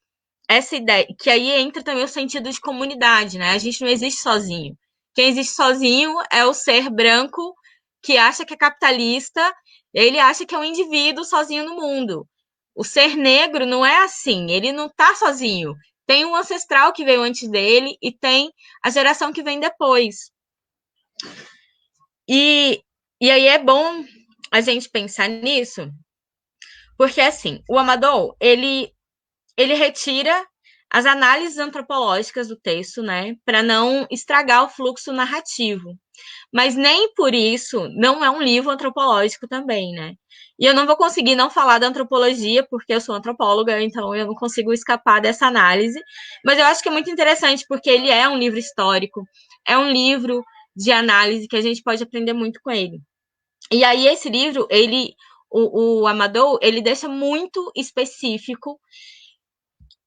essa ideia, que aí entra também o sentido de comunidade, né? A gente não existe sozinho. Quem existe sozinho é o ser branco que acha que é capitalista, ele acha que é um indivíduo sozinho no mundo. O ser negro não é assim, ele não está sozinho. Tem um ancestral que veio antes dele e tem a geração que vem depois. E aí é bom a gente pensar nisso, porque assim, o Amadou, ele retira as análises antropológicas do texto, né, para não estragar o fluxo narrativo. Mas nem por isso não é um livro antropológico também, né? E eu não vou conseguir não falar da antropologia, porque eu sou antropóloga, então eu não consigo escapar dessa análise. Mas eu acho que é muito interessante, porque ele é um livro histórico, é um livro de análise que a gente pode aprender muito com ele. E aí esse livro, o Amadou, ele deixa muito específico.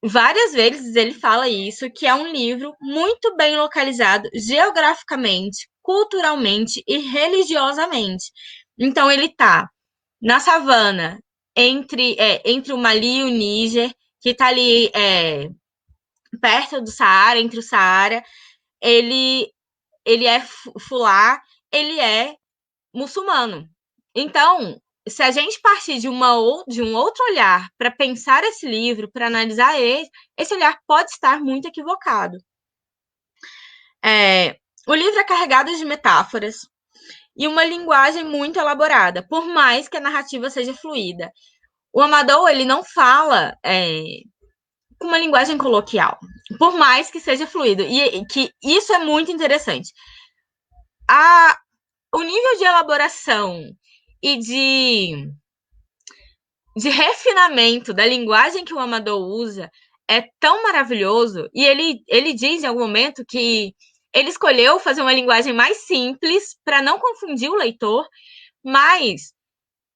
Várias vezes ele fala isso, que é um livro muito bem localizado geograficamente, culturalmente e religiosamente. Então ele está na savana, entre o Mali e o Níger, que está ali perto do Saara, entre o Saara. Ele é fulá, ele é muçulmano. Então, se a gente partir de um outro olhar para pensar esse livro, para analisar ele, esse olhar pode estar muito equivocado. O livro é carregado de metáforas e uma linguagem muito elaborada, por mais que a narrativa seja fluida. O Amadou, ele não fala com uma linguagem coloquial, por mais que seja fluido. E que isso é muito interessante. O nível de elaboração e de refinamento da linguagem que o Amadou usa é tão maravilhoso, e ele diz em algum momento que ele escolheu fazer uma linguagem mais simples para não confundir o leitor, mas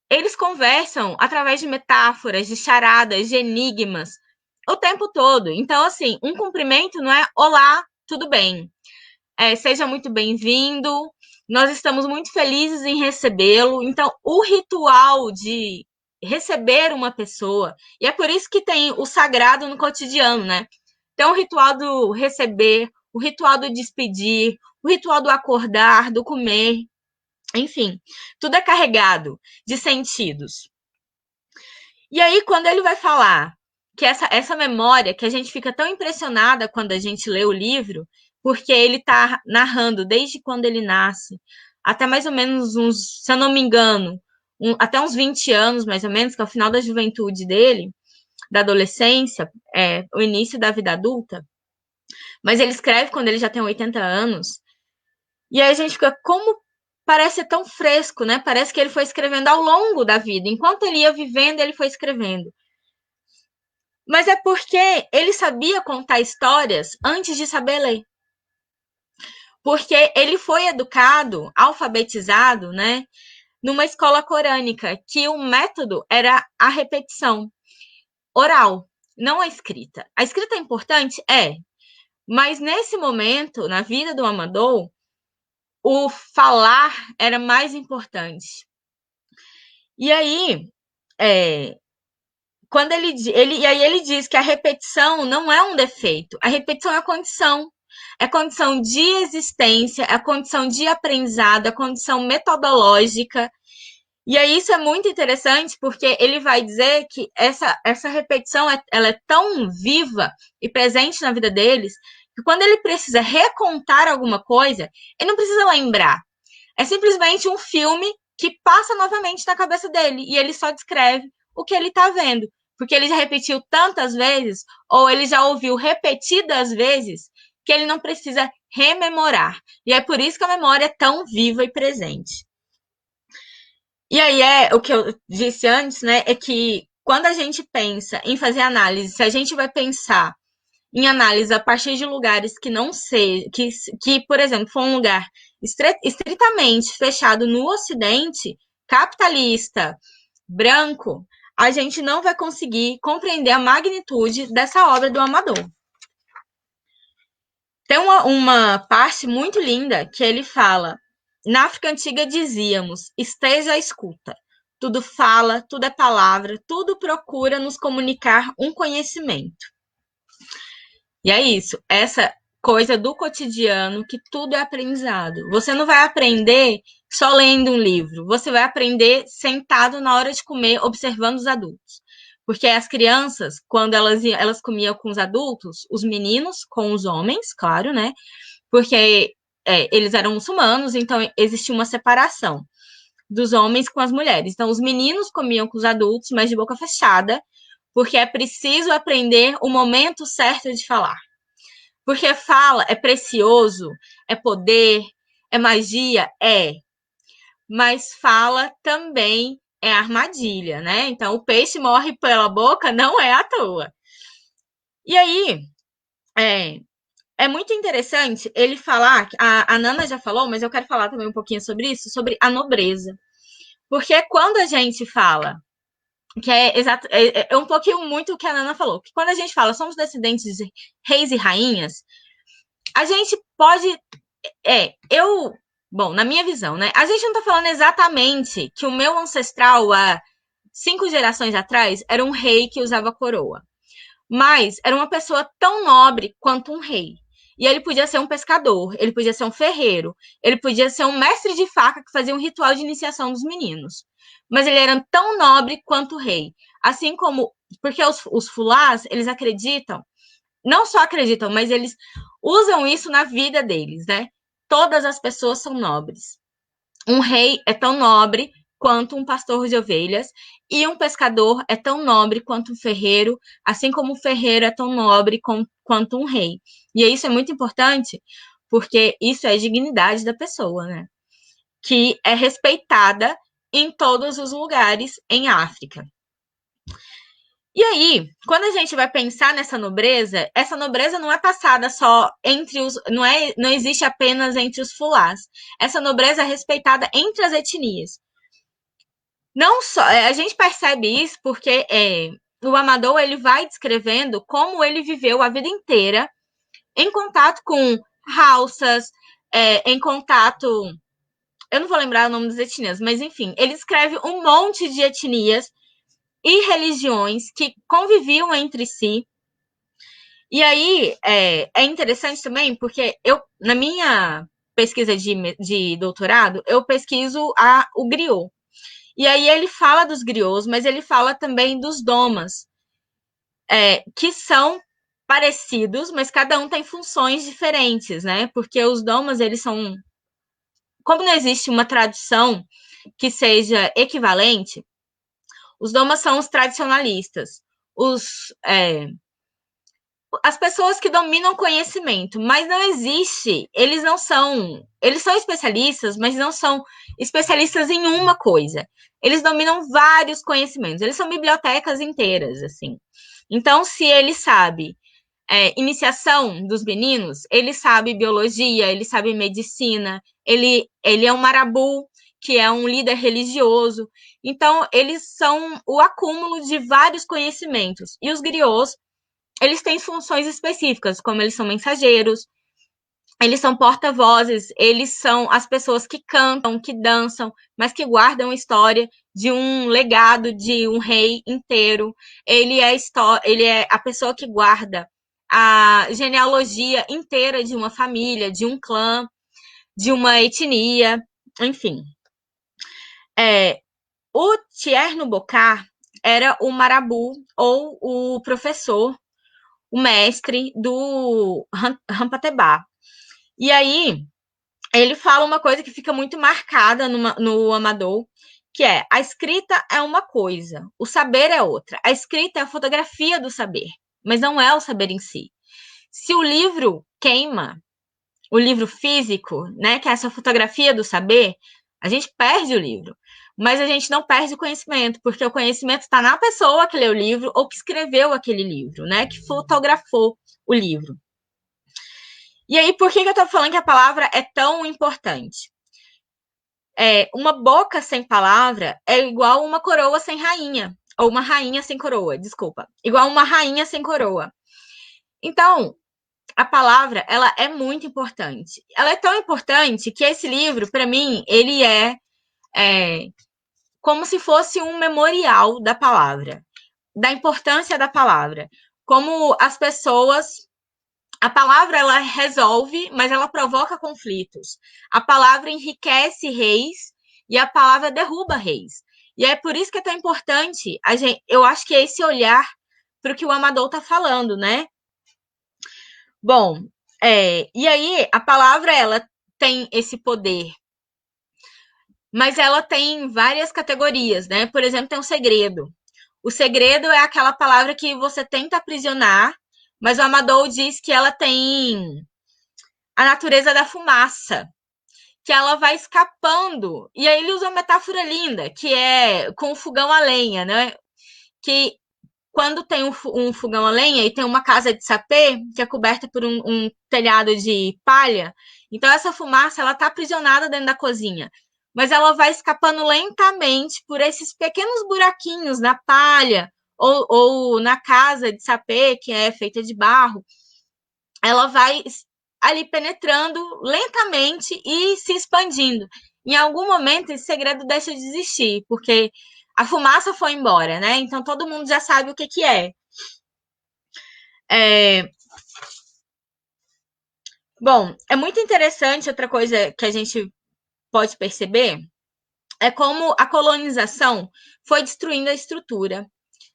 eles conversam através de metáforas, de charadas, de enigmas o tempo todo. Então, assim, um cumprimento não é olá, tudo bem, seja muito bem-vindo, nós estamos muito felizes em recebê-lo. Então, o ritual de receber uma pessoa, e é por isso que tem o sagrado no cotidiano, né? Tem o ritual do receber, o ritual do despedir, o ritual do acordar, do comer, enfim, tudo é carregado de sentidos. E aí, quando ele vai falar que essa memória, que a gente fica tão impressionada quando a gente lê o livro, porque ele está narrando desde quando ele nasce, até mais ou menos uns, se eu não me engano, até uns 20 anos, mais ou menos, que é o final da juventude dele, da adolescência, o início da vida adulta. Mas ele escreve quando ele já tem 80 anos. E aí a gente fica, como parece ser tão fresco, né? Parece que ele foi escrevendo ao longo da vida. Enquanto ele ia vivendo, ele foi escrevendo. Mas é porque ele sabia contar histórias antes de saber ler. Porque ele foi educado, alfabetizado, né, numa escola corânica, que o método era a repetição oral, não a escrita. A escrita é importante? É. Mas nesse momento, na vida do Amadou, o falar era mais importante. E aí, quando ele diz que a repetição não é um defeito, a repetição é condição de existência, é condição de aprendizado, é condição metodológica. E aí isso é muito interessante, porque ele vai dizer que essa repetição ela é tão viva e presente na vida deles, que quando ele precisa recontar alguma coisa, ele não precisa lembrar. É simplesmente um filme que passa novamente na cabeça dele, e ele só descreve o que ele está vendo, porque ele já repetiu tantas vezes, ou ele já ouviu repetidas vezes, que ele não precisa rememorar. E é por isso que a memória é tão viva e presente. E aí o que eu disse antes, né, é que quando a gente pensa em fazer análise, se a gente vai pensar em análise a partir de lugares que não sei, que por exemplo, for um lugar estritamente fechado no Ocidente, capitalista, branco, a gente não vai conseguir compreender a magnitude dessa obra do Amador. Tem uma parte muito linda que ele fala: na África Antiga dizíamos, esteja à escuta. Tudo fala, tudo é palavra, tudo procura nos comunicar um conhecimento. E é isso, essa coisa do cotidiano, que tudo é aprendizado. Você não vai aprender só lendo um livro, você vai aprender sentado na hora de comer, observando os adultos. Porque as crianças, quando elas comiam com os adultos, os meninos com os homens, claro, né? Porque eles eram muçulmanos, então existia uma separação dos homens com as mulheres. Então, os meninos comiam com os adultos, mas de boca fechada, porque é preciso aprender o momento certo de falar. Porque fala é precioso, é poder, é magia, mas fala também é armadilha, né? Então, o peixe morre pela boca não é à toa. E aí, é muito interessante ele falar, a Nana já falou, mas eu quero falar também um pouquinho sobre isso, sobre a nobreza. Porque quando a gente fala, que é um pouquinho muito o que a Nana falou, que quando a gente fala somos descendentes de reis e rainhas, a gente pode, bom, na minha visão, né, a gente não tá falando exatamente que o meu ancestral, há 5 gerações atrás, era um rei que usava coroa, mas era uma pessoa tão nobre quanto um rei. E ele podia ser um pescador, ele podia ser um ferreiro, ele podia ser um mestre de faca que fazia um ritual de iniciação dos meninos. Mas ele era tão nobre quanto o rei. Assim como, porque os fulás, eles acreditam, não só acreditam, mas eles usam isso na vida deles, né? Todas as pessoas são nobres. Um rei é tão nobre quanto um pastor de ovelhas, e um pescador é tão nobre quanto um ferreiro, assim como um ferreiro é tão nobre quanto um rei. E isso é muito importante, porque isso é a dignidade da pessoa, né? Que é respeitada em todos os lugares em África. E aí, quando a gente vai pensar nessa nobreza, essa nobreza não é passada só entre os... Não existe apenas entre os fulás. Essa nobreza é respeitada entre as etnias. Não só... A gente percebe isso porque o Amador ele vai descrevendo como ele viveu a vida inteira em contato com Hausas, em contato... Eu não vou lembrar o nome das etnias, mas enfim, ele escreve um monte de etnias e religiões que conviviam entre si. E aí é interessante também, porque na minha pesquisa de doutorado, eu pesquiso o griot. E aí ele fala dos griots, mas ele fala também dos domas, que são parecidos, mas cada um tem funções diferentes, né? Porque os domas, eles são... Como não existe uma tradução que seja equivalente, os domas são os tradicionalistas, as pessoas que dominam conhecimento, mas não existe, eles são especialistas, mas não são especialistas em uma coisa. Eles dominam vários conhecimentos, eles são bibliotecas inteiras, assim. Então, se ele sabe iniciação dos meninos, ele sabe biologia, ele sabe medicina, ele é um marabu, que é um líder religioso. Então, eles são o acúmulo de vários conhecimentos. E os griots, eles têm funções específicas, como eles são mensageiros, eles são porta-vozes, eles são as pessoas que cantam, que dançam, mas que guardam a história de um legado de um rei inteiro. Ele é a pessoa que guarda a genealogia inteira de uma família, de um clã, de uma etnia, enfim. O Tierno Bokar era o marabu, ou o professor, o mestre do Rampatebá. E aí, ele fala uma coisa que fica muito marcada no Amadou, que é: a escrita é uma coisa, o saber é outra. A escrita é a fotografia do saber, mas não é o saber em si. Se o livro queima, o livro físico, né, que é essa fotografia do saber, a gente perde o livro. Mas a gente não perde o conhecimento, porque o conhecimento está na pessoa que leu o livro ou que escreveu aquele livro, né, que fotografou o livro. E aí, por que eu estou falando que a palavra é tão importante? Uma boca sem palavra é igual uma coroa sem rainha, ou uma rainha sem coroa, desculpa. Igual uma rainha sem coroa. Então, a palavra, ela é muito importante. Ela é tão importante que esse livro, para mim, ele é como se fosse um memorial da palavra, da importância da palavra. Como as pessoas... A palavra, ela resolve, mas ela provoca conflitos. A palavra enriquece reis e a palavra derruba reis. E é por isso que é tão importante, eu acho que é esse olhar para o que o Amadou está falando, né? Bom, e aí a palavra, ela tem esse poder, mas ela tem várias categorias, né? Por exemplo, tem um segredo. O segredo é aquela palavra que você tenta aprisionar, mas o Amadou diz que ela tem a natureza da fumaça, que ela vai escapando. E aí ele usa uma metáfora linda, que é com o fogão a lenha, né? Que quando tem um fogão a lenha e tem uma casa de sapê, que é coberta por um telhado de palha, então essa fumaça, ela está aprisionada dentro da cozinha, mas ela vai escapando lentamente por esses pequenos buraquinhos na palha ou na casa de sapê, que é feita de barro. Ela vai ali penetrando lentamente e se expandindo. Em algum momento, esse segredo deixa de existir, porque a fumaça foi embora, né? Então, todo mundo já sabe o que é. Bom, é muito interessante, outra coisa que a gente pode perceber é como a colonização foi destruindo a estrutura.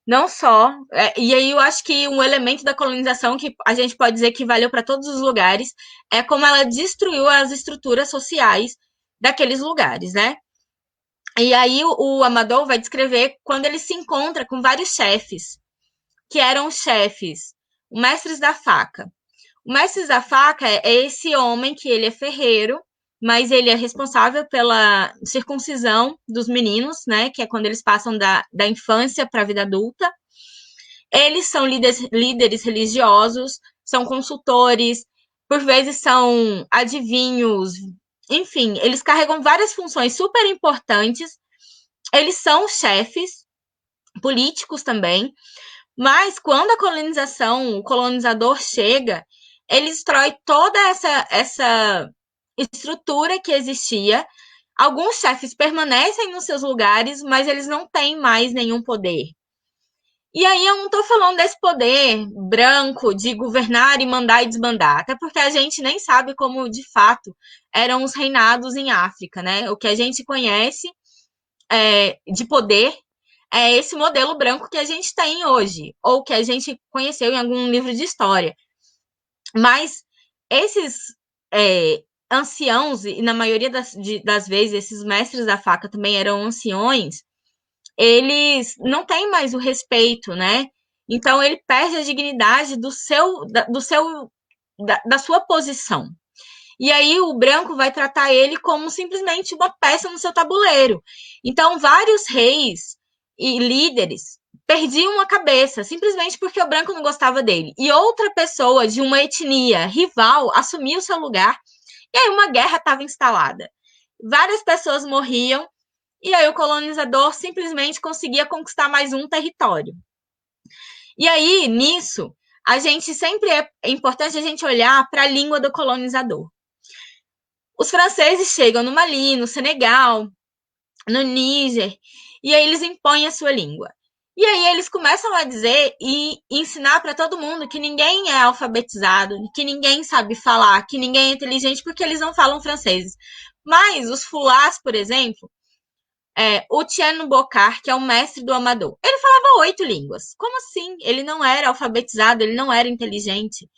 Não só... e aí eu acho que um elemento da colonização que a gente pode dizer que valeu para todos os lugares é como ela destruiu as estruturas sociais daqueles lugares, né? E aí o Amadou vai descrever quando ele se encontra com vários chefes, que eram chefes, mestres da faca. O mestre da faca é esse homem que ele é ferreiro, mas ele é responsável pela circuncisão dos meninos, né? Que é quando eles passam da infância para a vida adulta. Eles são líderes religiosos, são consultores, por vezes são adivinhos, enfim, eles carregam várias funções super importantes. Eles são chefes políticos também, mas quando a colonização, o colonizador chega, ele destrói toda essa estrutura que existia. Alguns chefes permanecem nos seus lugares, mas eles não têm mais nenhum poder. E aí eu não estou falando desse poder branco de governar e mandar e desbandar, até porque a gente nem sabe como, de fato, eram os reinados em África, né? O que a gente conhece de poder é esse modelo branco que a gente tem hoje, ou que a gente conheceu em algum livro de história. Mas esses anciãos, e na maioria das vezes, esses mestres da faca também eram anciões, eles não têm mais o respeito, né? Então, ele perde a dignidade da sua posição. E aí, o branco vai tratar ele como simplesmente uma peça no seu tabuleiro. Então, vários reis e líderes perdiam a cabeça, simplesmente porque o branco não gostava dele. E outra pessoa de uma etnia rival assumia o seu lugar, e aí uma guerra estava instalada. Várias pessoas morriam, e aí o colonizador simplesmente conseguia conquistar mais um território. E aí, nisso, a gente sempre é importante a gente olhar para a língua do colonizador. Os franceses chegam no Mali, no Senegal, no Níger, e aí eles impõem a sua língua. E aí eles começam a dizer e ensinar para todo mundo que ninguém é alfabetizado, que ninguém sabe falar, que ninguém é inteligente porque eles não falam francês. Mas os fulás, por exemplo, o Tieno Bocard, que é o mestre do Amador, ele falava 8 línguas. Como assim? Ele não era alfabetizado, ele não era inteligente.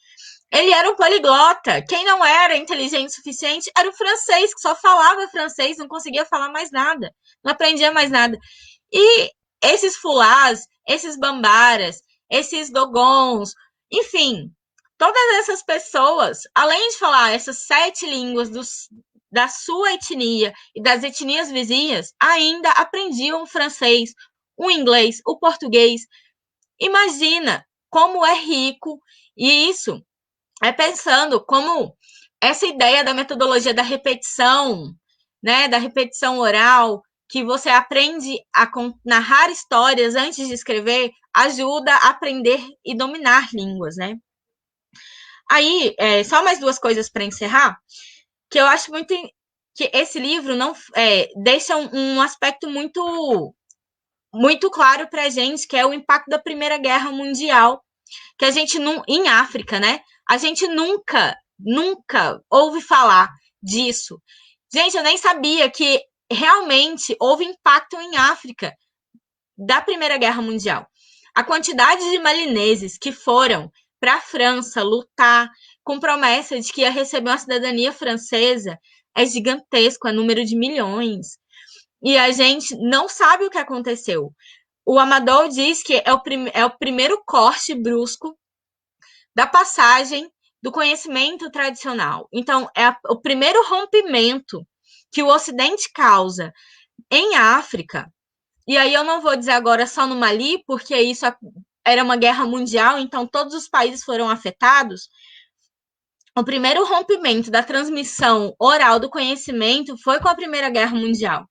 Ele era um poliglota. Quem não era inteligente o suficiente era o francês, que só falava francês, não conseguia falar mais nada, não aprendia mais nada. E esses fulás, esses bambaras, esses dogons, enfim, todas essas pessoas, além de falar essas 7 línguas da sua etnia e das etnias vizinhas, ainda aprendiam o francês, o inglês, o português. Imagina como é rico, e isso é pensando como essa ideia da metodologia da repetição, né, da repetição oral, que você aprende a narrar histórias antes de escrever, ajuda a aprender e dominar línguas, né? Aí, só mais 2 coisas para encerrar, que eu acho muito que esse livro não deixa um aspecto muito claro para a gente, que é o impacto da Primeira Guerra Mundial, que a gente não, em África, né? A gente nunca ouve falar disso. Gente, eu nem sabia que realmente houve impacto em África da Primeira Guerra Mundial. A quantidade de malineses que foram para a França lutar com promessa de que ia receber uma cidadania francesa é gigantesco, é número de milhões. E a gente não sabe o que aconteceu. O Amador diz que é o primeiro corte brusco da passagem do conhecimento tradicional. Então, é o primeiro rompimento que o Ocidente causa em África. E aí eu não vou dizer agora só no Mali, porque isso era uma guerra mundial, então todos os países foram afetados. O primeiro rompimento da transmissão oral do conhecimento foi com a Primeira Guerra Mundial.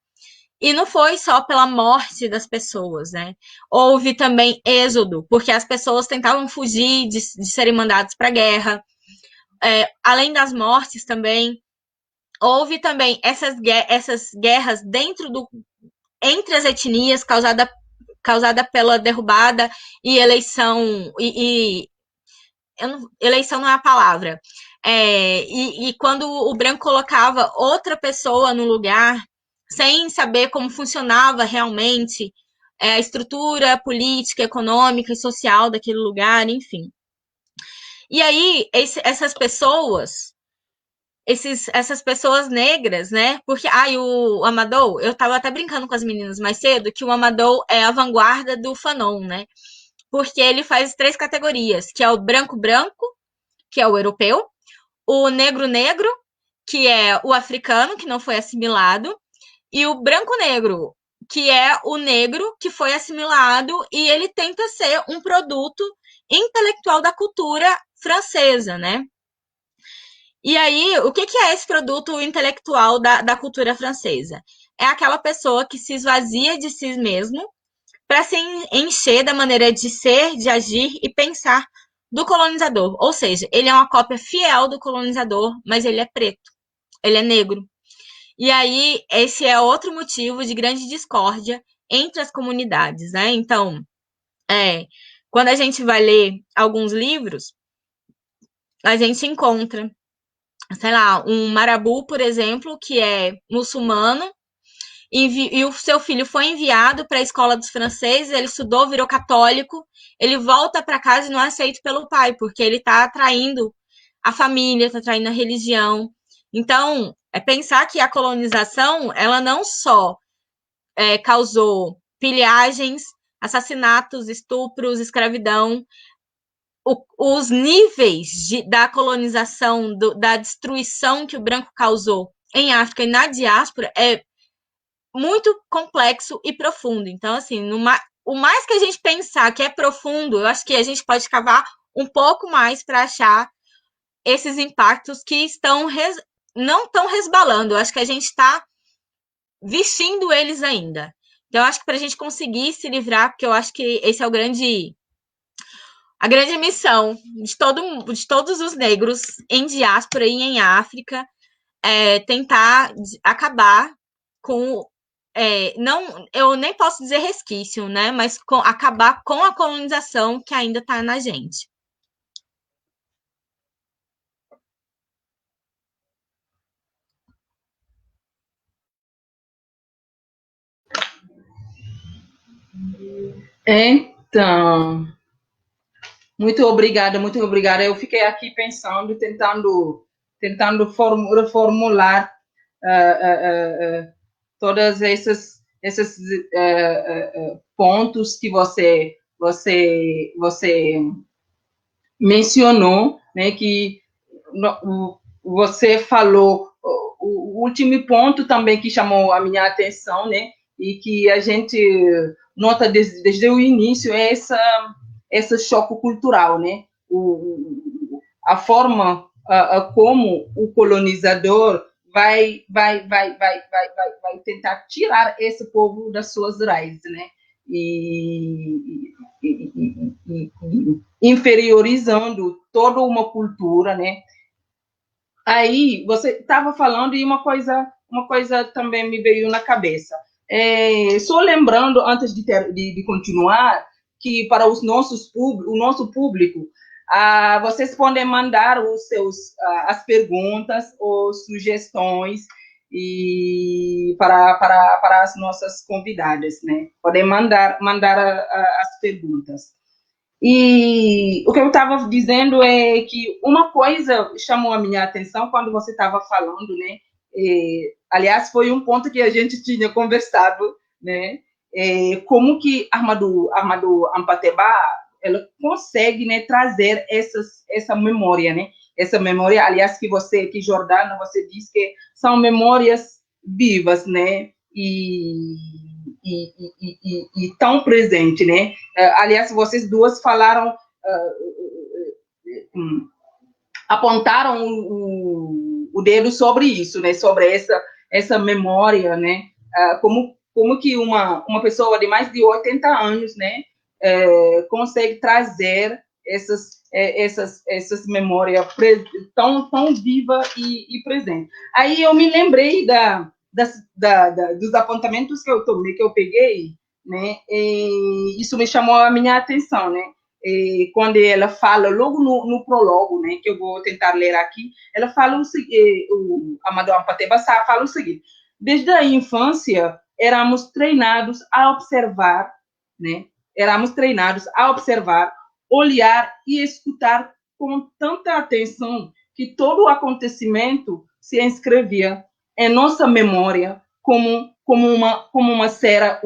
E não foi só pela morte das pessoas, né? Houve também êxodo, porque as pessoas tentavam fugir de serem mandadas para a guerra. Além das mortes também, houve também essas guerras entre as etnias, causada pela derrubada e eleição, eleição não é a palavra. E quando o branco colocava outra pessoa no lugar, sem saber como funcionava realmente a estrutura política, econômica e social daquele lugar, enfim. E aí, essas pessoas negras, né? Porque, o Amadou, eu tava até brincando com as meninas mais cedo, que o Amadou é a vanguarda do Fanon, né? Porque ele faz 3 categorias, que é o branco-branco, que é o europeu, o negro-negro, que é o africano, que não foi assimilado, e o branco-negro, que é o negro que foi assimilado e ele tenta ser um produto intelectual da cultura francesa, né? E aí, o que é esse produto intelectual da cultura francesa? É aquela pessoa que se esvazia de si mesmo para se encher da maneira de ser, de agir e pensar do colonizador. Ou seja, ele é uma cópia fiel do colonizador, mas ele é preto, ele é negro. E aí, esse é outro motivo de grande discórdia entre as comunidades, né? Então, quando a gente vai ler alguns livros, a gente encontra, sei lá, um marabu, por exemplo, que é muçulmano, e o seu filho foi enviado para a escola dos franceses, ele estudou, virou católico, ele volta para casa e não é aceito pelo pai, porque ele está atraindo a família, está atraindo a religião. Então, pensar que a colonização, ela não só causou pilhagens, assassinatos, estupros, escravidão, os níveis da colonização, da destruição que o branco causou em África e na diáspora é muito complexo e profundo. Então, assim, o mais que a gente pensar que é profundo, eu acho que a gente pode cavar um pouco mais para achar esses impactos que não estão resbalando. Eu acho que a gente está vestindo eles ainda. Então, eu acho que para a gente conseguir se livrar, porque eu acho que esse é A grande missão de todos os negros em diáspora e em África é tentar acabar com não, eu nem posso dizer resquício, né? Mas acabar com a colonização que ainda está na gente. Então, muito obrigada, muito obrigada. Eu fiquei aqui pensando, tentando reformular todas esses pontos que você mencionou, né? Que você falou o último ponto também que chamou a minha atenção, né? E que a gente nota desde o início é esse choque cultural, né? A forma como o colonizador vai tentar tirar esse povo das suas raízes, né? E inferiorizando toda uma cultura, né? Aí você estava falando e uma coisa também me veio na cabeça. Só lembrando, antes de continuar, que para o nosso público, vocês podem mandar as perguntas ou sugestões e para as nossas convidadas, né? Podem mandar as perguntas. E o que eu estava dizendo é que uma coisa chamou a minha atenção quando você estava falando, né? Aliás, foi um ponto que a gente tinha conversado, né? Como que Amadou Ampateba ela consegue, né, trazer essa memória, né? Essa memória, aliás, que Jordana, você disse que são memórias vivas, né? E tão presente, né? Aliás, vocês duas falaram, apontaram o dedo sobre isso, né? Sobre essa memória, né? Como que uma pessoa de mais de 80 anos, né? Consegue trazer essas memórias tão viva e presente. Aí eu me lembrei dos apontamentos que eu tomei, que eu peguei, né? E isso me chamou a minha atenção, né? Quando ela fala, logo no prólogo, né, que eu vou tentar ler aqui, ela fala o Amadou Ampateba fala o seguinte: desde a infância éramos treinados a observar, né? Éramos treinados a observar, olhar e escutar com tanta atenção que todo o acontecimento se inscrevia em nossa memória como uma cera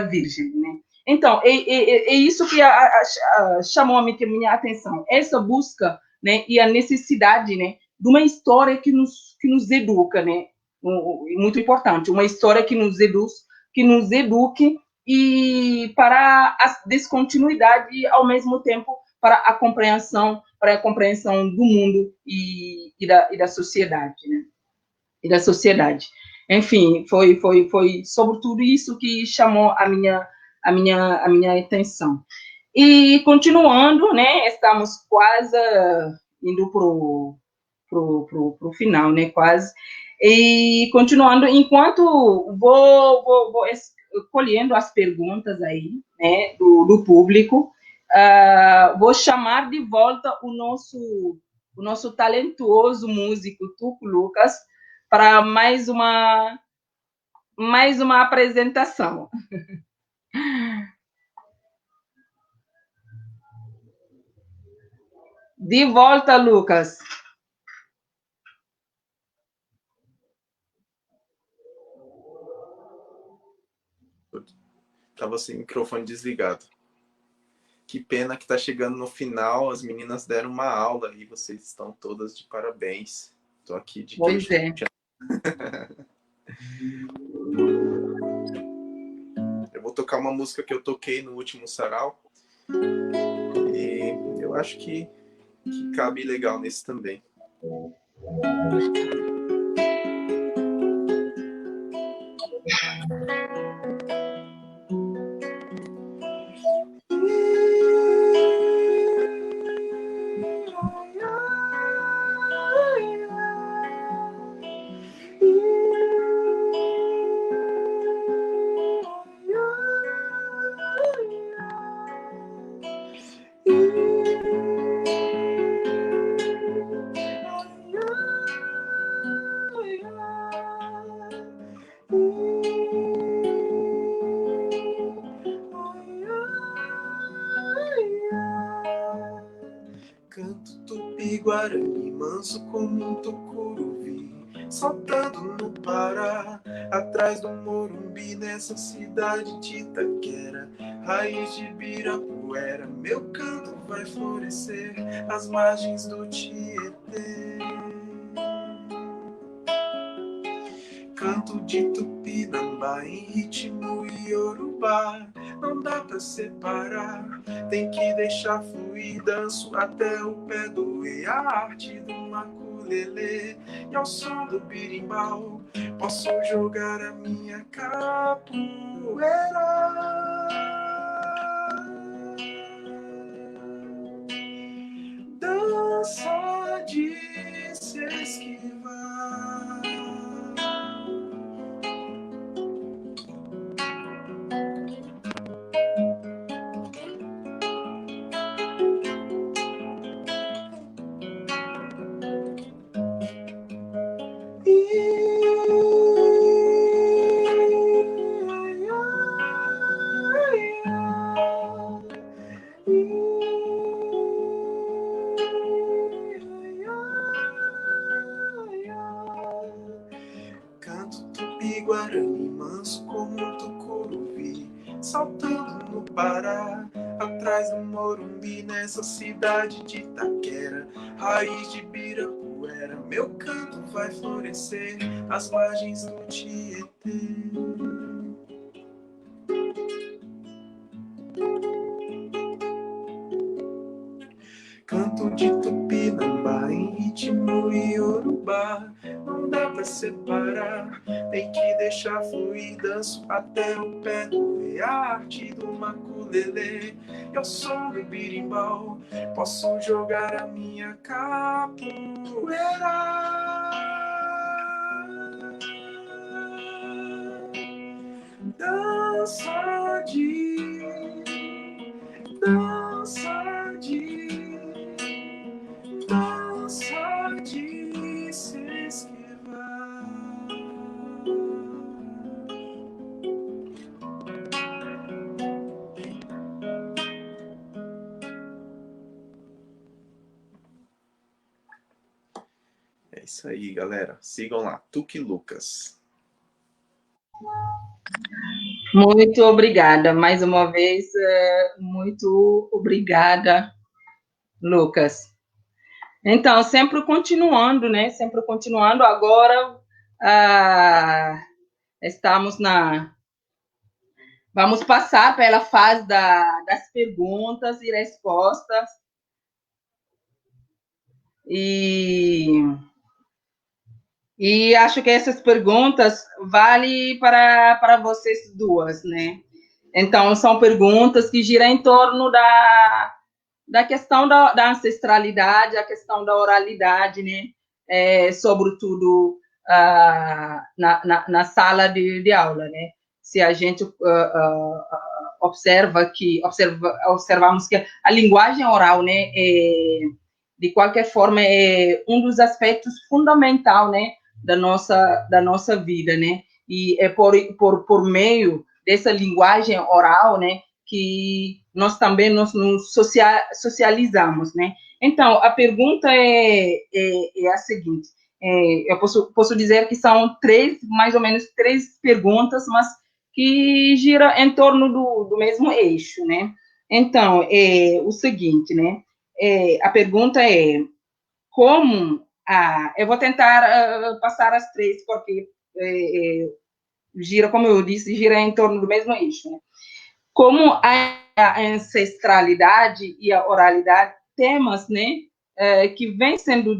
virgem, né? Então, é isso que chamou a minha atenção, essa busca, né, e a necessidade, né, de uma história que nos educa, né, muito importante, uma história que nos eduque e para a descontinuidade ao mesmo tempo para a compreensão do mundo e da sociedade, né? E da sociedade. Enfim, foi sobretudo isso que chamou a minha atenção. E continuando, né? Estamos quase indo pro final, né? Quase. E continuando, enquanto vou colhendo as perguntas aí, né, do público, vou chamar de volta o nosso talentuoso músico Tuco Lucas para mais uma apresentação. De volta, Lucas. Estava sem microfone desligado. Que pena que está chegando no final, as meninas deram uma aula e vocês estão todas de parabéns. Estou aqui de queixo. Eu vou tocar uma música que eu toquei no último sarau e eu acho que cabe legal nesse também. tupi-guarani, manso como um tucuruvi, saltando no Pará, atrás do Morumbi, nessa cidade de Itaquera, raiz de Ibirapuera, meu canto vai florescer às margens do Tietê. Canto de Tupinambá em ritmo iorubá, não dá pra separar, tem que deixar fluir, danço até o pé doer, a arte do maculelê e ao som do birimbau, posso jogar a minha capoeira. Dança de se esquivar. Canto tupi-guarani, manso como um tucuruvi, saltando no Pará, atrás do Morumbi, nessa cidade de Itaquera, raiz de Ibirapuera, meu canto vai florescer às margens do Tietê. Canto de Tupinambá em ritmo iorubá, não dá pra separar, tem que deixar fluir, danço até o pé doer, a arte do maculelê e ao som do birimbau, posso jogar a minha capoeira. Dança de se esquivar. É isso aí, galera. Sigam lá, Tuque Lucas. Muito obrigada. Mais uma vez, muito obrigada, Lucas. Então, sempre continuando, né? Sempre continuando. Agora, estamos vamos passar pela fase das perguntas e respostas. E acho que essas perguntas valem para vocês duas, né? Então, são perguntas que giram em torno da questão da ancestralidade, a questão da oralidade, né? Sobretudo na sala de aula, né? Se a gente observamos que a linguagem oral, né, de qualquer forma, é um dos aspectos fundamentais, né, da nossa vida, né? E é por meio dessa linguagem oral, né, que nós também nos socializamos, né? Então, a pergunta é a seguinte: eu posso dizer que são mais ou menos três perguntas, mas que giram em torno do mesmo eixo, né? Então, é o seguinte, né? A pergunta é como... eu vou tentar passar as três, porque gira, como eu disse, gira em torno do mesmo eixo, né? Como a ancestralidade e a oralidade, temas, né, que vêm sendo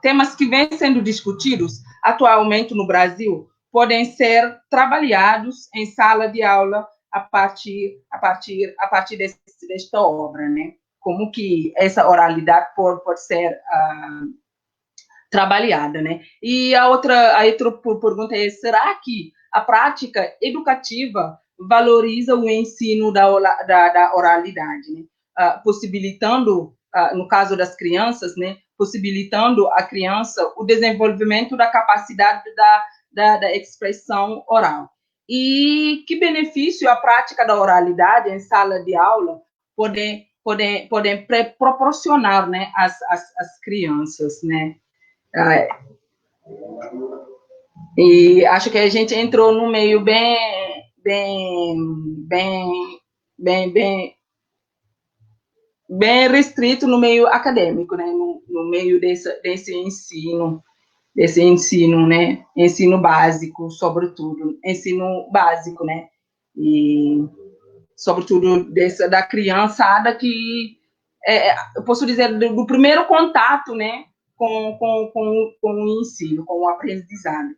temas que vêm sendo discutidos atualmente no Brasil podem ser trabalhados em sala de aula a partir desta obra, né? Como que essa oralidade pode ser trabalhada, né? E a outra pergunta é: será que a prática educativa valoriza o ensino da oralidade, né? Possibilitando, no caso das crianças, né, possibilitando à criança o desenvolvimento da capacidade da expressão oral. E que benefício a prática da oralidade em sala de aula pode podem proporcionar, né, às crianças, né? E acho que a gente entrou no meio bem restrito no meio acadêmico, né? No meio desse ensino, né? Ensino básico, sobretudo, ensino básico, né? E sobretudo da criançada que eu posso dizer do primeiro contato, né? Com o ensino, com o aprendizado.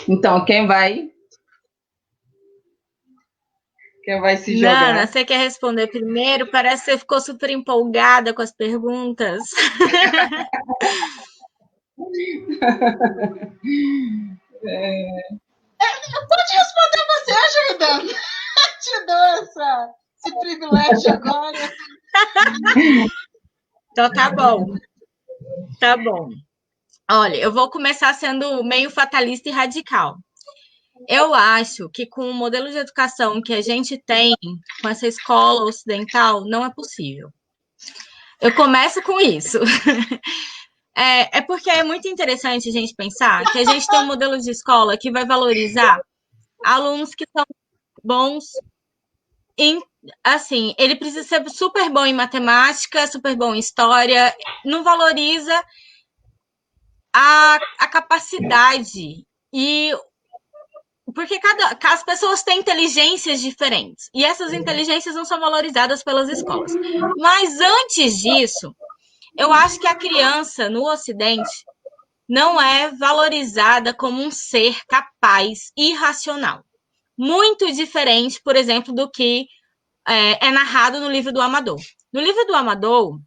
Então, quem vai se jogar? Nana, você quer responder primeiro? Parece que você ficou super empolgada com as perguntas. Pode responder você, ajudando. Te dou esse privilégio agora. Então tá bom. Tá bom. Olha, eu vou começar sendo meio fatalista e radical. Eu acho que com o modelo de educação que a gente tem, com essa escola ocidental, não é possível. Eu começo com isso. É porque é muito interessante a gente pensar que a gente tem um modelo de escola que vai valorizar alunos que são bons em, assim, ele precisa ser super bom em matemática, super bom em história, não valoriza a capacidade e porque as pessoas têm inteligências diferentes e essas inteligências não são valorizadas pelas escolas. Mas antes disso, eu acho que a criança no Ocidente não é valorizada como um ser capaz e racional. Muito diferente, por exemplo, do que é narrado no livro do Amador. No livro do Amador,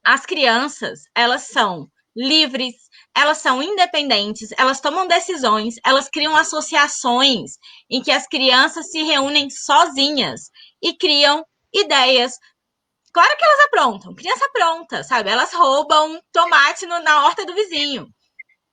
as crianças, elas são livres, elas são independentes, elas tomam decisões, elas criam associações em que as crianças se reúnem sozinhas e criam ideias. Claro que elas aprontam, criança apronta, sabe? Elas roubam tomate na horta do vizinho.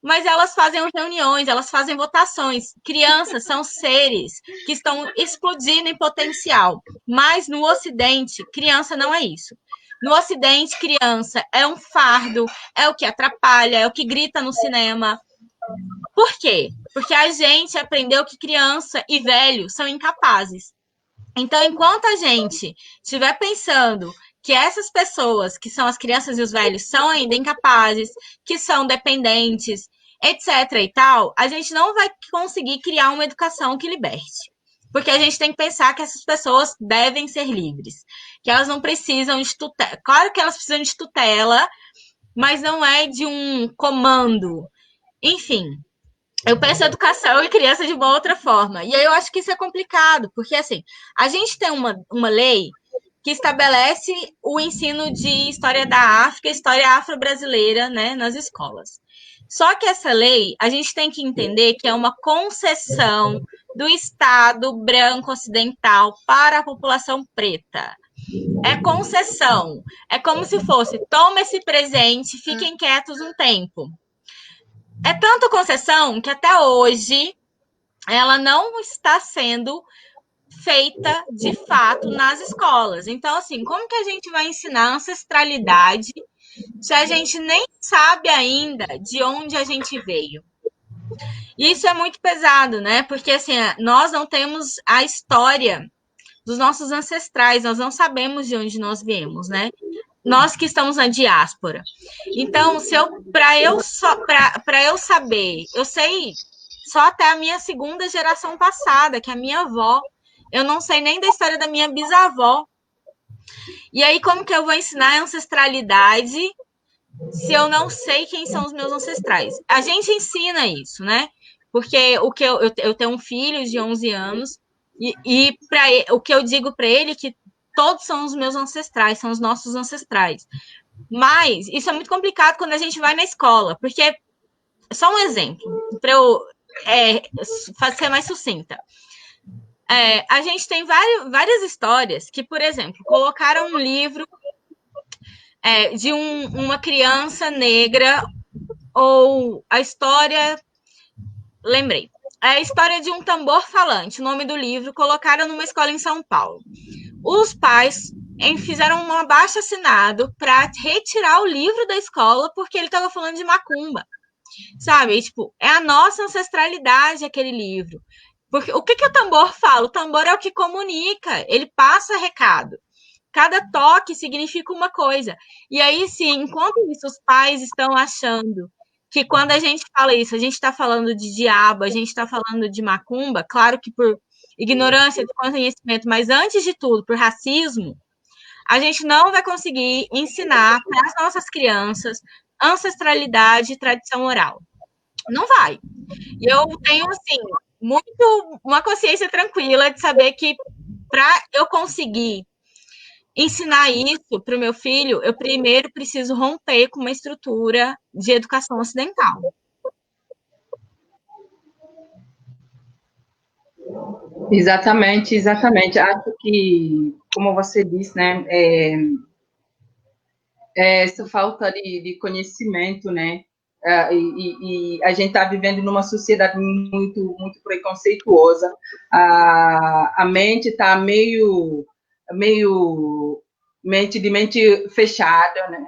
Mas elas fazem reuniões, elas fazem votações. Crianças são seres que estão explodindo em potencial. Mas no Ocidente, criança não é isso. No Ocidente, criança é um fardo, é o que atrapalha, é o que grita no cinema. Por quê? Porque a gente aprendeu que criança e velho são incapazes. Então, enquanto a gente estiver pensando que essas pessoas, que são as crianças e os velhos, são ainda incapazes, que são dependentes, etc. e tal, a gente não vai conseguir criar uma educação que liberte. Porque a gente tem que pensar que essas pessoas devem ser livres, que elas não precisam de tutela. Claro que elas precisam de tutela, mas não é de um comando. Enfim, eu penso educação e criança de uma outra forma. E aí eu acho que isso é complicado, porque assim, a gente tem uma lei que estabelece o ensino de história da África, história afro-brasileira, né, nas escolas. Só que essa lei, a gente tem que entender que é uma concessão do Estado branco ocidental para a população preta. É concessão. É como se fosse, toma esse presente, fiquem quietos um tempo. É tanto concessão que até hoje ela não está sendo feita de fato nas escolas. Então, assim, como que a gente vai ensinar ancestralidade se a gente nem sabe ainda de onde a gente veio? Isso é muito pesado, né? Porque assim, nós não temos a história dos nossos ancestrais, nós não sabemos de onde nós viemos, né? Nós que estamos na diáspora. Então, para eu saber, eu sei só até a minha segunda geração passada, que é a minha avó. Eu não sei nem da história da minha bisavó. E aí, como que eu vou ensinar a ancestralidade se eu não sei quem são os meus ancestrais? A gente ensina isso, né? Porque eu tenho um filho de 11 anos e o que eu digo para ele é que todos são os meus ancestrais, são os nossos ancestrais. Mas isso é muito complicado quando a gente vai na escola, porque, só um exemplo, para eu ser mais sucinta. A gente tem várias histórias que, por exemplo, colocaram um livro de uma criança negra ou a história... Lembrei. é a história de um tambor falante, o nome do livro, colocaram numa escola em São Paulo. Os pais fizeram um abaixo-assinado para retirar o livro da escola porque ele estava falando de macumba, sabe? E, tipo, é a nossa ancestralidade aquele livro. Porque o que o tambor fala? O tambor é o que comunica, ele passa recado. Cada toque significa uma coisa. E aí, sim, enquanto isso, os pais estão achando que quando a gente fala isso, a gente está falando de diabo, a gente está falando de macumba, claro que por ignorância, desconhecimento, mas antes de tudo, por racismo, a gente não vai conseguir ensinar para as nossas crianças ancestralidade e tradição oral. Não vai. E eu tenho, assim, uma consciência tranquila de saber que para eu conseguir ensinar isso para o meu filho, eu primeiro preciso romper com uma estrutura de educação ocidental. Exatamente, exatamente. Acho que, como você disse, né, essa falta de conhecimento, né, e a gente está vivendo numa sociedade muito, muito preconceituosa. A mente está meio mente fechada, né,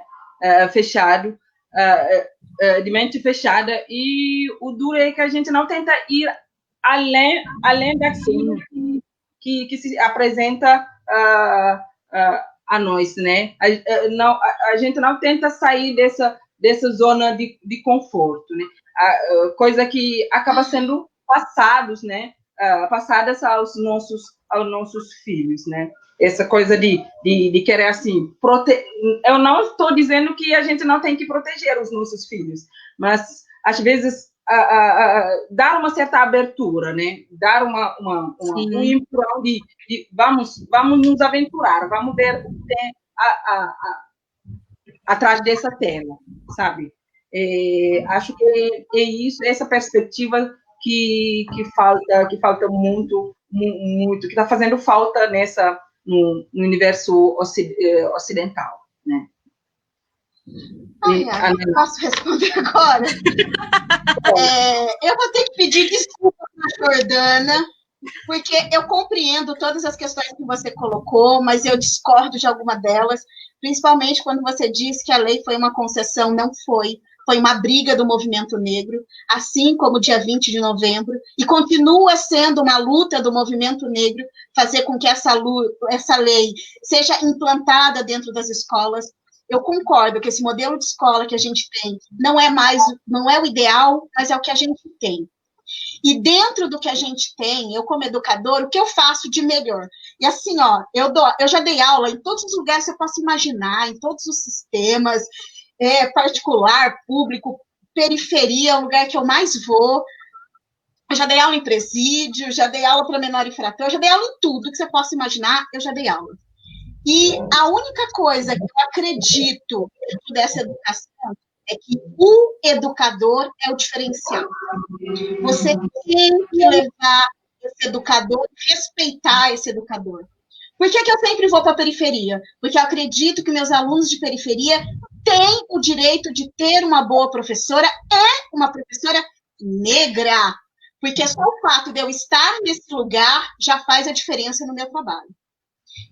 de mente fechada, e o duro é que a gente não tenta ir além daquilo que se apresenta a nós, né? A gente não tenta sair dessa zona de conforto, né? Coisa que acaba sendo passadas aos nossos filhos, né? Essa coisa de querer, assim, eu não estou dizendo que a gente não tem que proteger os nossos filhos, mas, às vezes, dar uma certa abertura, né? Dar um empurrão de vamos nos aventurar, vamos ver o que tem atrás dessa tela, sabe? Acho que é isso, essa perspectiva que falta muito, que está fazendo falta no universo ocidental, né? Posso responder agora? Eu vou ter que pedir desculpa para a Jordana, porque eu compreendo todas as questões que você colocou, mas eu discordo de alguma delas, principalmente quando você diz que a lei foi uma concessão. Não foi. Foi uma briga do movimento negro, assim como o dia 20 de novembro, e continua sendo uma luta do movimento negro fazer com que essa lei seja implantada dentro das escolas. Eu concordo que esse modelo de escola que a gente tem não é o ideal, mas é o que a gente tem. E dentro do que a gente tem, eu como educador, o que eu faço de melhor? E assim, eu já dei aula em todos os lugares que eu posso imaginar, em todos os sistemas, particular, público, periferia, é o lugar que eu mais vou. Eu já dei aula em presídio, já dei aula para menor infrator, já dei aula em tudo que você possa imaginar, eu já dei aula. E a única coisa que eu acredito dentro dessa educação é que o educador é o diferencial. Você tem que levar esse educador, respeitar esse educador. Por que eu sempre vou para a periferia? Porque eu acredito que meus alunos de periferia têm o direito de ter uma boa professora, uma professora negra. Porque só o fato de eu estar nesse lugar já faz a diferença no meu trabalho.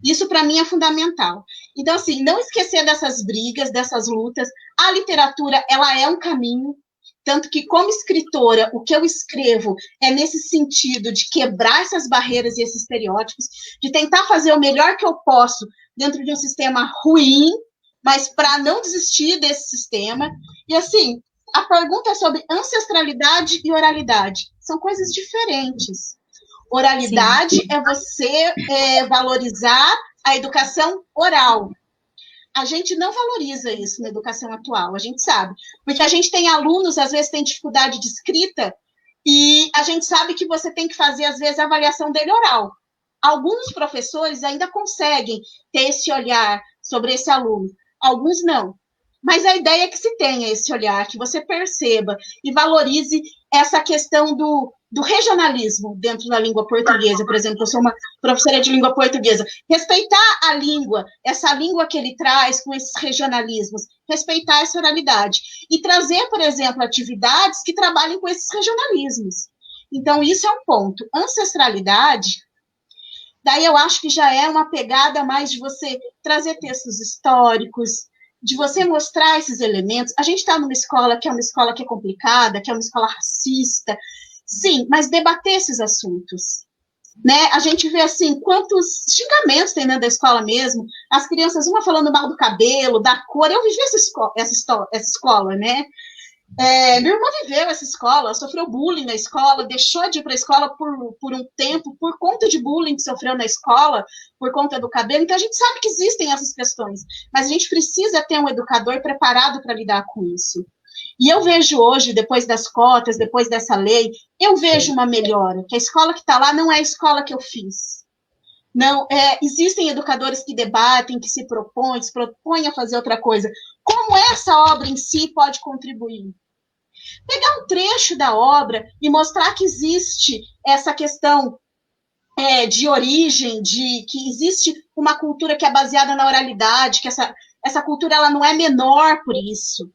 Isso, para mim, é fundamental. Então, assim, não esquecer dessas brigas, dessas lutas. A literatura, ela é um caminho, tanto que, como escritora, o que eu escrevo é nesse sentido de quebrar essas barreiras e esses estereótipos, de tentar fazer o melhor que eu posso dentro de um sistema ruim, mas para não desistir desse sistema. E, assim, a pergunta é sobre ancestralidade e oralidade. São coisas diferentes. Oralidade Sim. É você valorizar a educação oral. A gente não valoriza isso na educação atual, a gente sabe. Porque a gente tem alunos, às vezes, tem dificuldade de escrita, e a gente sabe que você tem que fazer, às vezes, a avaliação dele oral. Alguns professores ainda conseguem ter esse olhar sobre esse aluno, alguns não. Mas a ideia é que se tenha esse olhar, que você perceba e valorize essa questão do regionalismo dentro da língua portuguesa. Por exemplo, eu sou uma professora de língua portuguesa. Respeitar a língua, essa língua que ele traz com esses regionalismos, respeitar essa oralidade. E trazer, por exemplo, atividades que trabalhem com esses regionalismos. Então, isso é um ponto. Ancestralidade, daí eu acho que já é uma pegada mais de você trazer textos históricos, de você mostrar esses elementos. A gente está numa escola que é complicada, que é uma escola racista, sim, mas debater esses assuntos. Né? A gente vê assim, quantos xingamentos tem dentro da escola mesmo, as crianças, uma falando mal do cabelo, da cor. Eu vivi essa escola, né? Minha irmã viveu essa escola, sofreu bullying na escola, deixou de ir para a escola por um tempo, por conta de bullying que sofreu na escola, por conta do cabelo. Então, a gente sabe que existem essas questões, mas a gente precisa ter um educador preparado para lidar com isso. E eu vejo hoje, depois das cotas, depois dessa lei, eu vejo uma melhora, que a escola que está lá não é a escola que eu fiz. Não, existem educadores que debatem, que se propõem a fazer outra coisa. Como essa obra em si pode contribuir? Pegar um trecho da obra e mostrar que existe essa questão de origem, de que existe uma cultura que é baseada na oralidade, que essa cultura ela não é menor por isso,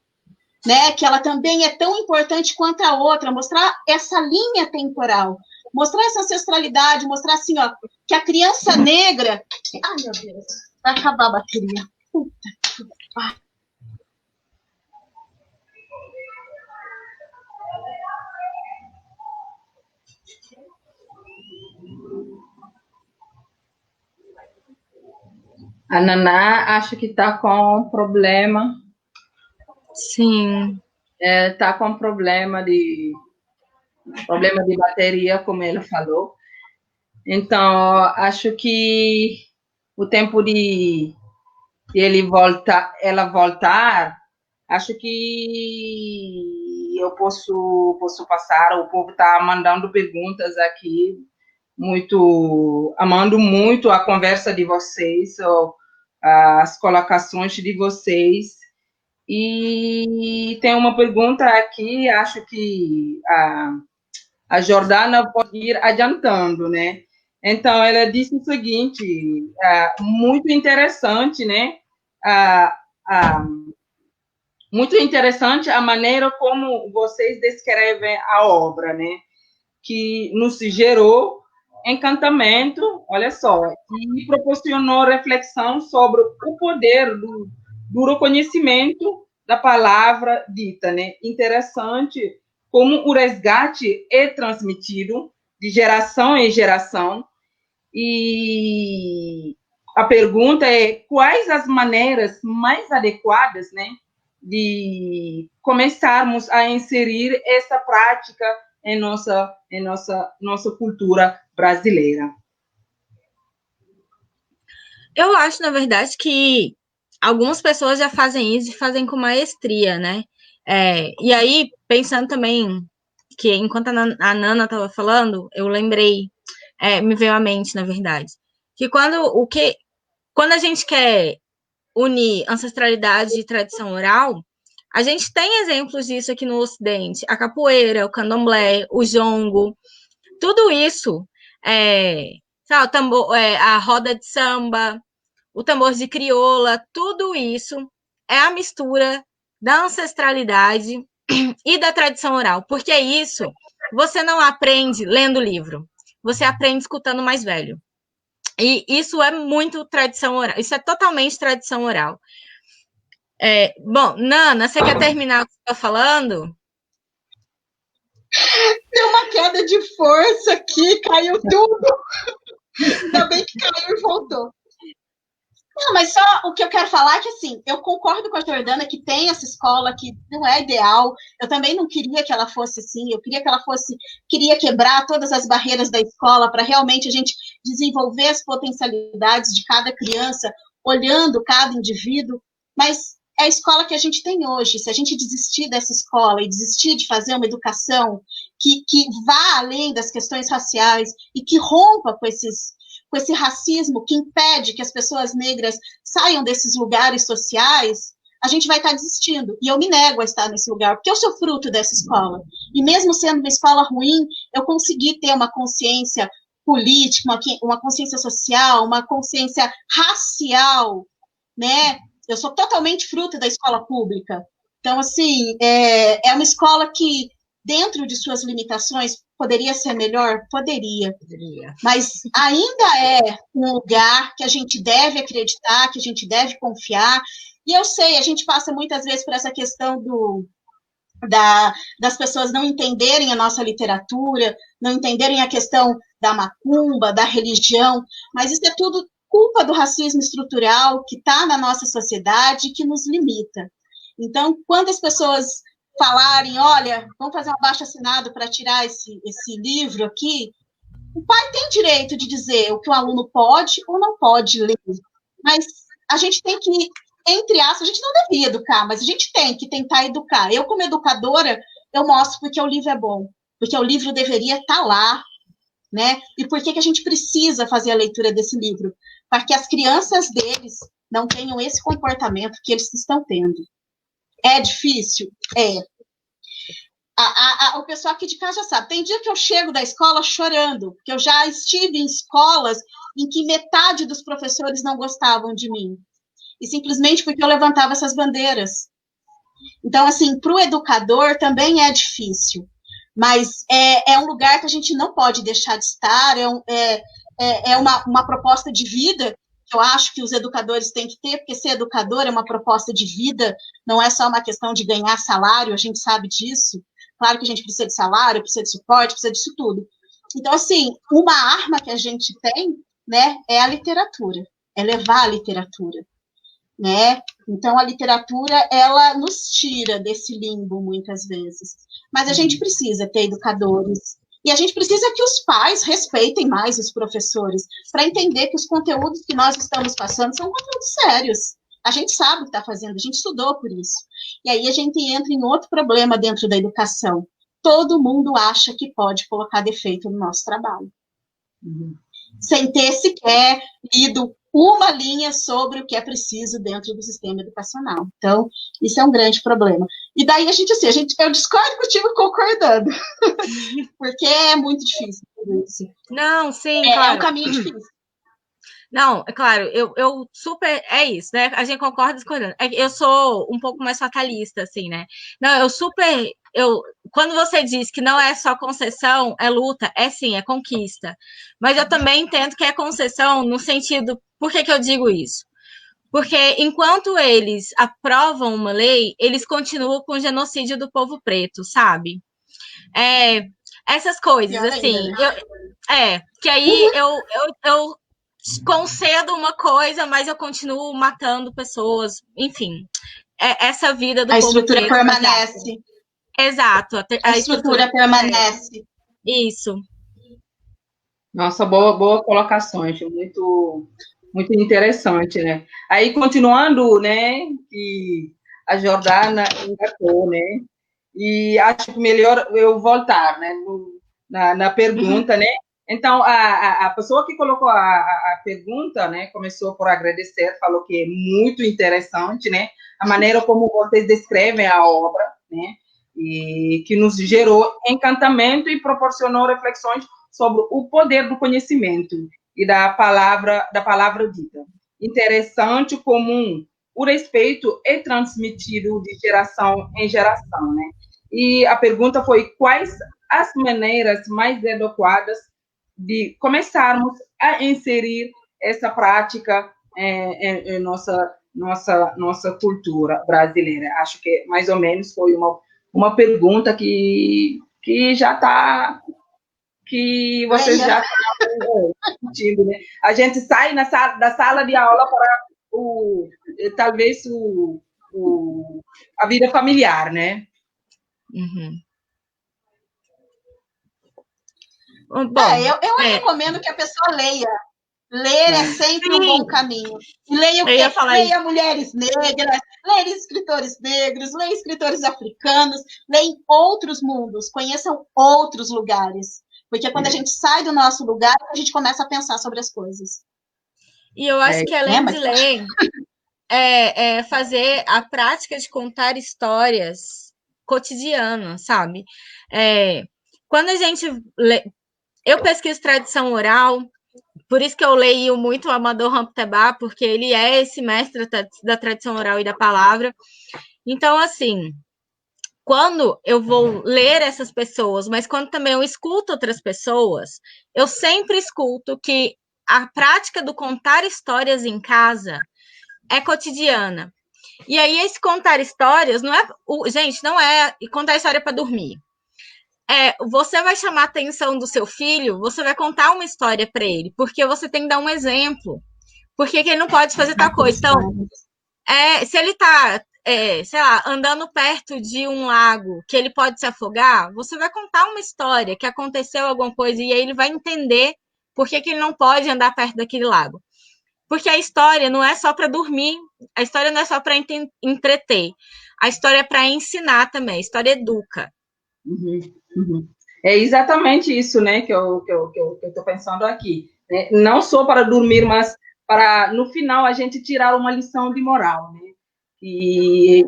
né? Que ela também é tão importante quanto a outra, mostrar essa linha temporal, mostrar essa ancestralidade, mostrar assim, ó, que a criança negra... Ai, meu Deus, vai acabar a bateria. Puta que pariu. A Naná acho que está com problema. Sim. Está com problema de bateria, como ela falou. Então, acho que o tempo de ela voltar, acho que eu posso passar. O povo está mandando perguntas aqui, amando muito a conversa de vocês, as colocações de vocês. E tem uma pergunta aqui, acho que a Jordana pode ir adiantando, né? Então, ela disse o seguinte, muito interessante, né? Muito interessante a maneira como vocês descrevem a obra, né? Que nos gerou encantamento, olha só, e proporcionou reflexão sobre o poder do reconhecimento da palavra dita, né? Interessante como o resgate é transmitido de geração em geração. E a pergunta é quais as maneiras mais adequadas, né, de começarmos a inserir essa prática em nossa cultura brasileira. Eu acho, na verdade, que algumas pessoas já fazem isso e fazem com maestria, né? E aí, pensando também que enquanto a Nana estava falando, eu lembrei, me veio à mente, na verdade, que quando a gente quer unir ancestralidade e tradição oral, a gente tem exemplos disso aqui no Ocidente. A capoeira, o candomblé, o jongo, tudo isso, sabe, o tambor, a roda de samba, o tambor de crioula, tudo isso é a mistura da ancestralidade e da tradição oral, porque isso você não aprende lendo livro, você aprende escutando mais velho. E isso é muito tradição oral, isso é totalmente tradição oral. Bom, Nana, você quer terminar o que você está falando? Deu uma queda de força aqui, caiu tudo. Ainda bem que caiu e voltou. Não, mas só o que eu quero falar é que, assim, eu concordo com a Jordana que tem essa escola que não é ideal. Eu também não queria que ela fosse assim. Eu queria que ela queria quebrar todas as barreiras da escola para realmente a gente desenvolver as potencialidades de cada criança, olhando cada indivíduo. Mas é a escola que a gente tem hoje. Se a gente desistir dessa escola e desistir de fazer uma educação que vá além das questões raciais e que rompa com esse racismo que impede que as pessoas negras saiam desses lugares sociais, a gente vai estar desistindo. E eu me nego a estar nesse lugar, porque eu sou fruto dessa escola. E mesmo sendo uma escola ruim, eu consegui ter uma consciência política, uma consciência social, uma consciência racial, né? Eu sou totalmente fruto da escola pública. Então, assim, é uma escola que, dentro de suas limitações, poderia ser melhor? Poderia. Mas ainda é um lugar que a gente deve acreditar, que a gente deve confiar. E eu sei, a gente passa muitas vezes por essa questão das pessoas não entenderem a nossa literatura, não entenderem a questão da macumba, da religião, mas isso é tudo culpa do racismo estrutural que está na nossa sociedade e que nos limita. Então, quando as pessoas falarem, olha, vamos fazer um abaixo-assinado para tirar esse livro aqui, o pai tem direito de dizer o que o aluno pode ou não pode ler, mas a gente tem que, entre aspas, a gente não devia educar, mas a gente tem que tentar educar. Eu, como educadora, eu mostro porque o livro é bom, porque o livro deveria estar lá, né? E por que a gente precisa fazer a leitura desse livro? Para que as crianças deles não tenham esse comportamento que eles estão tendo. É difícil? É. O pessoal aqui de casa já sabe. Tem dia que eu chego da escola chorando, porque eu já estive em escolas em que metade dos professores não gostavam de mim. E simplesmente porque eu levantava essas bandeiras. Então, assim, para o educador também é difícil. Mas é um lugar que a gente não pode deixar de estar, é uma proposta de vida que eu acho que os educadores têm que ter, porque ser educador é uma proposta de vida, não é só uma questão de ganhar salário, a gente sabe disso. Claro que a gente precisa de salário, precisa de suporte, precisa disso tudo. Então, assim, uma arma que a gente tem, né, é a literatura, é levar a literatura, né? Então, a literatura, ela nos tira desse limbo, muitas vezes. Mas a gente precisa ter educadores, e a gente precisa que os pais respeitem mais os professores, para entender que os conteúdos que nós estamos passando são conteúdos sérios. A gente sabe o que está fazendo, a gente estudou por isso. E aí a gente entra em outro problema dentro da educação. Todo mundo acha que pode colocar defeito no nosso trabalho. Sem ter sequer lido uma linha sobre o que é preciso dentro do sistema educacional. Então, isso é um grande problema. E daí eu discordo contigo concordando, porque é muito difícil isso. Não, sim, claro. claro. É um caminho difícil. Não, é claro, eu super. É isso, né? A gente concorda discordando. Eu sou um pouco mais fatalista, assim, né? Não, eu super. Quando você diz que não é só concessão, é luta, é sim, é conquista. Mas eu também entendo que é concessão no sentido. Por que eu digo isso? Porque enquanto eles aprovam uma lei, eles continuam com o genocídio do povo preto, sabe? Essas coisas, assim. Ainda, né? Que aí eu concedo uma coisa, mas eu continuo matando pessoas. Enfim, essa vida do povo preto. A estrutura permanece. Exato. A estrutura permanece. Isso. Nossa, boa colocações, muito interessante, né? Aí, continuando, né, que a Jordana engatou, né, e acho que melhor eu voltar, né, na pergunta, né? Então, a pessoa que colocou a pergunta, né, começou por agradecer, falou que é muito interessante, né, a maneira como vocês descrevem a obra, né, e que nos gerou encantamento e proporcionou reflexões sobre o poder do conhecimento e da palavra dita. Interessante, comum, o respeito é transmitido de geração em geração, né? E a pergunta foi: quais as maneiras mais adequadas de começarmos a inserir essa prática em nossa cultura brasileira? Acho que mais ou menos foi uma pergunta que já está, que vocês já estão discutindo, né? A gente sai da sala de aula para talvez a vida familiar, né? Bom, eu recomendo que a pessoa leia. Ler é sempre um bom caminho. E leia o quê? Leia mulheres negras, leia escritores negros, leia escritores africanos, leia outros mundos, conheçam outros lugares. Porque quando a gente sai do nosso lugar, a gente começa a pensar sobre as coisas. E eu acho que além de ler, fazer a prática de contar histórias cotidianas, sabe? Quando a gente lê, eu pesquiso tradição oral, por isso que eu leio muito o Amador Ramptebá, porque ele é esse mestre da tradição oral e da palavra. Então, assim, quando eu vou ler essas pessoas, mas quando também eu escuto outras pessoas, eu sempre escuto que a prática do contar histórias em casa é cotidiana. E aí, esse contar histórias não é. Gente, não é contar história para dormir. Você vai chamar a atenção do seu filho, você vai contar uma história para ele, porque você tem que dar um exemplo. Porque que ele não pode fazer tal coisa. Então, se ele está, sei lá, andando perto de um lago que ele pode se afogar, você vai contar uma história que aconteceu alguma coisa e aí ele vai entender por que ele não pode andar perto daquele lago. Porque a história não é só para dormir, a história não é só para entreter, a história é para ensinar também, a história educa. É exatamente isso, né, que eu estou pensando aqui. Né? Não só para dormir, mas para, no final, a gente tirar uma lição de moral. Né? E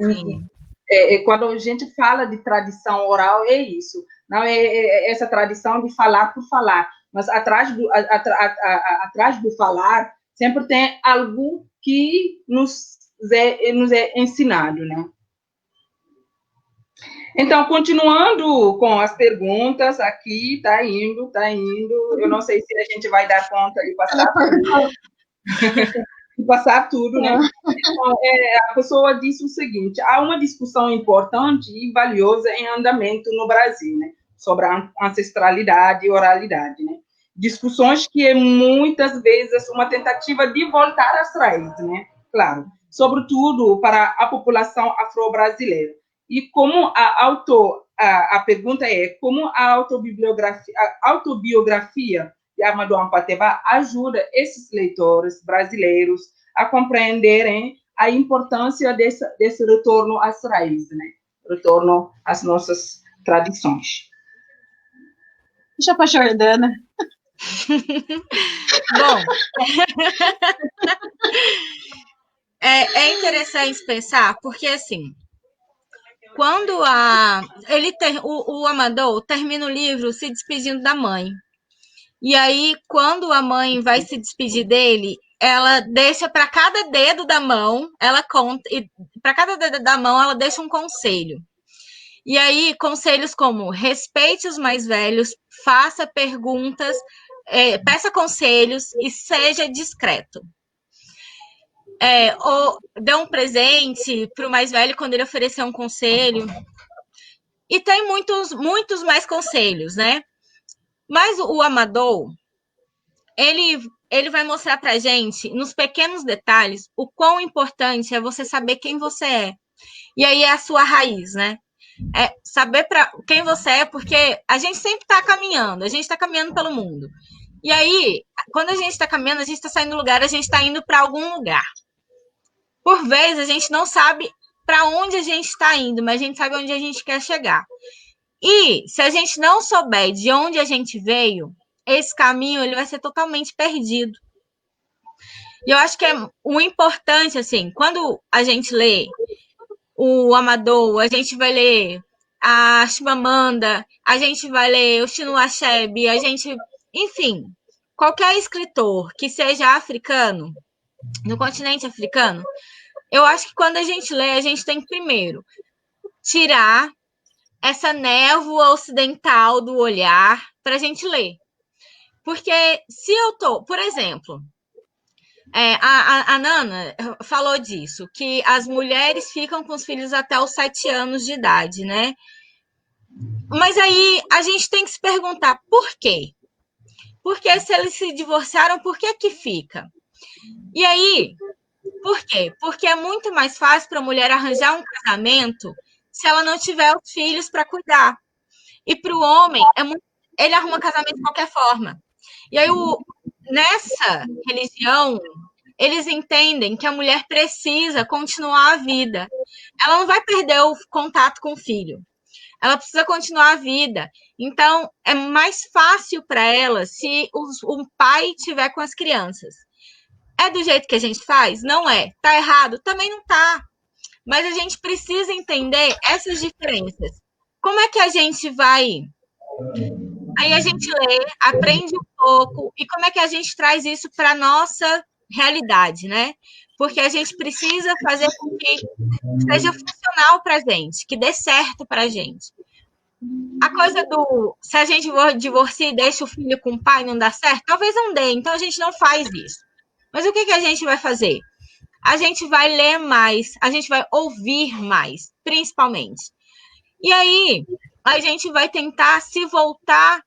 quando a gente fala de tradição oral, é isso. Não é essa tradição de falar por falar, mas atrás do falar sempre tem algo que nos é ensinado, né? Então, continuando com as perguntas aqui, tá indo. Eu não sei se a gente vai dar conta de passar tudo, né? Então, a pessoa disse o seguinte: há uma discussão importante e valiosa em andamento no Brasil, né? Sobre a ancestralidade e oralidade, né? Discussões que é muitas vezes uma tentativa de voltar às raízes, né? Claro, sobretudo para a população afro-brasileira. E como a pergunta é como a autobiografia de Amadou Hampâté-Bâ ajuda esses leitores brasileiros a compreenderem a importância desse retorno às raízes, né? Retorno às nossas tradições. Deixa para a Jordana. Bom, é interessante pensar, porque assim, quando o Amadou termina o livro se despedindo da mãe. E aí, quando a mãe vai se despedir dele, ela deixa para cada dedo da mão, ela conta, e para cada dedo da mão ela deixa um conselho. E aí, conselhos como respeite os mais velhos, faça perguntas, peça conselhos e seja discreto. Ou dê um presente para o mais velho quando ele oferecer um conselho. E tem muitos mais conselhos, né? Mas o Amadou, ele vai mostrar pra gente, nos pequenos detalhes, o quão importante é você saber quem você é. E aí é a sua raiz, né? É saber quem você é, porque a gente sempre tá caminhando, a gente tá caminhando pelo mundo. E aí, quando a gente tá caminhando, a gente tá saindo do lugar, a gente tá indo para algum lugar. Por vezes, a gente não sabe para onde a gente está indo, mas a gente sabe onde a gente quer chegar. E se a gente não souber de onde a gente veio, esse caminho ele vai ser totalmente perdido. E eu acho que é o importante, assim, quando a gente lê o Amadou, a gente vai ler a Chimamanda, a gente vai ler o Chinua Achebe, enfim, qualquer escritor que seja africano, no continente africano, eu acho que quando a gente lê, a gente tem que primeiro tirar essa névoa ocidental do olhar para a gente ler. Porque se eu tô, por exemplo, a Nana falou disso, que as mulheres ficam com os filhos até os 7 anos de idade, né? Mas aí a gente tem que se perguntar por quê? Porque se eles se divorciaram, por que que fica? E aí, por quê? Porque é muito mais fácil para a mulher arranjar um casamento se ela não tiver os filhos para cuidar. E para o homem, ele arruma casamento de qualquer forma. E aí, nessa religião, eles entendem que a mulher precisa continuar a vida. Ela não vai perder o contato com o filho. Ela precisa continuar a vida. Então, é mais fácil para ela se o pai estiver com as crianças. É do jeito que a gente faz? Não é. Tá errado? Também não tá. Mas a gente precisa entender essas diferenças. Como é que a gente vai... Aí a gente lê, aprende um pouco, e como é que a gente traz isso para a nossa realidade, né? porque a gente precisa fazer com que seja funcional para a gente, que dê certo para a gente. A coisa do se a gente divorcia e deixa o filho com o pai não dá certo, talvez não dê, então a gente não faz isso. Mas o que a gente vai fazer? A gente vai ler mais, a gente vai ouvir mais, principalmente. E aí, a gente vai tentar se voltar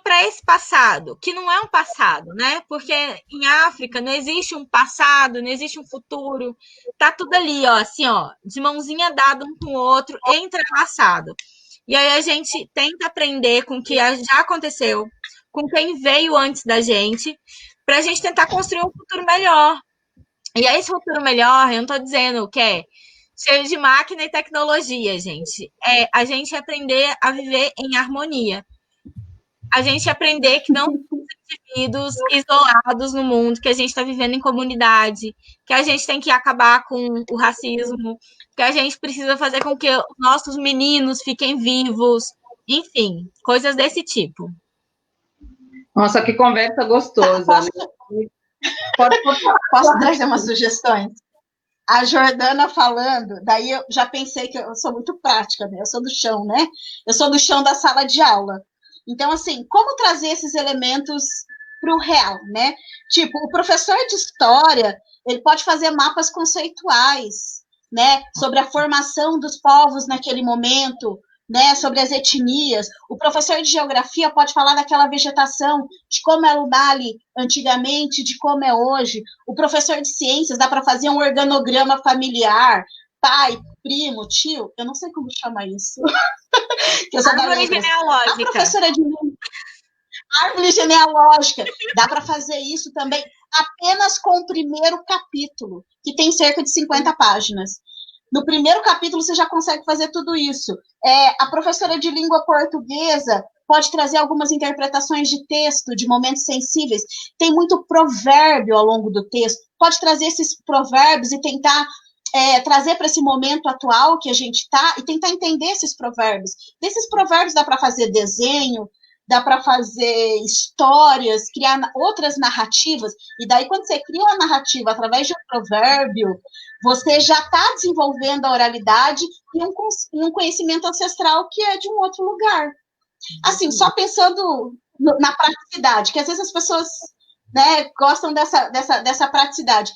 para esse passado, que não é um passado, né? Porque em África não existe um passado, não existe um futuro. Tá tudo ali, ó, assim, ó, de mãozinha dada um com o outro, entrelaçado. E aí a gente tenta aprender com o que já aconteceu, com quem veio antes da gente, para a gente tentar construir um futuro melhor. E aí, esse futuro melhor, eu não estou dizendo que é cheio de máquina e tecnologia, gente. É a gente aprender a viver em harmonia. A gente aprender que não somos indivíduos isolados no mundo, que a gente está vivendo em comunidade, que a gente tem que acabar com o racismo, que a gente precisa fazer com que os nossos meninos fiquem vivos, enfim, coisas desse tipo. Nossa, que conversa gostosa. Posso trazer umas sugestões? A Jordana falando, daí eu já pensei que eu sou muito prática, né? Eu sou do chão, né? Eu sou do chão da sala de aula. Então, assim, como trazer esses elementos para o real, né? Tipo, o professor de história, ele pode fazer mapas conceituais, né? Sobre a formação dos povos naquele momento, né? Sobre as etnias. O professor de geografia pode falar daquela vegetação, de como era o Dali antigamente, de como é hoje. O professor de ciências dá para fazer um organograma familiar, pai, primo, tio, eu não sei como chama isso. Que eu sou da Árvore genealógica. A professora de árvore genealógica, dá para fazer isso também apenas com o primeiro capítulo, que tem cerca de 50 páginas. No primeiro capítulo você já consegue fazer tudo isso. A professora de língua portuguesa pode trazer algumas interpretações de texto, de momentos sensíveis. Tem muito provérbio ao longo do texto. Pode trazer esses provérbios e tentar trazer para esse momento atual que a gente está e tentar entender esses provérbios. Desses provérbios dá para fazer desenho, dá para fazer histórias, criar outras narrativas. E daí, quando você cria uma narrativa através de um provérbio, você já está desenvolvendo a oralidade e um conhecimento ancestral que é de um outro lugar. Assim, só pensando na praticidade, que às vezes as pessoas, né, gostam dessa praticidade.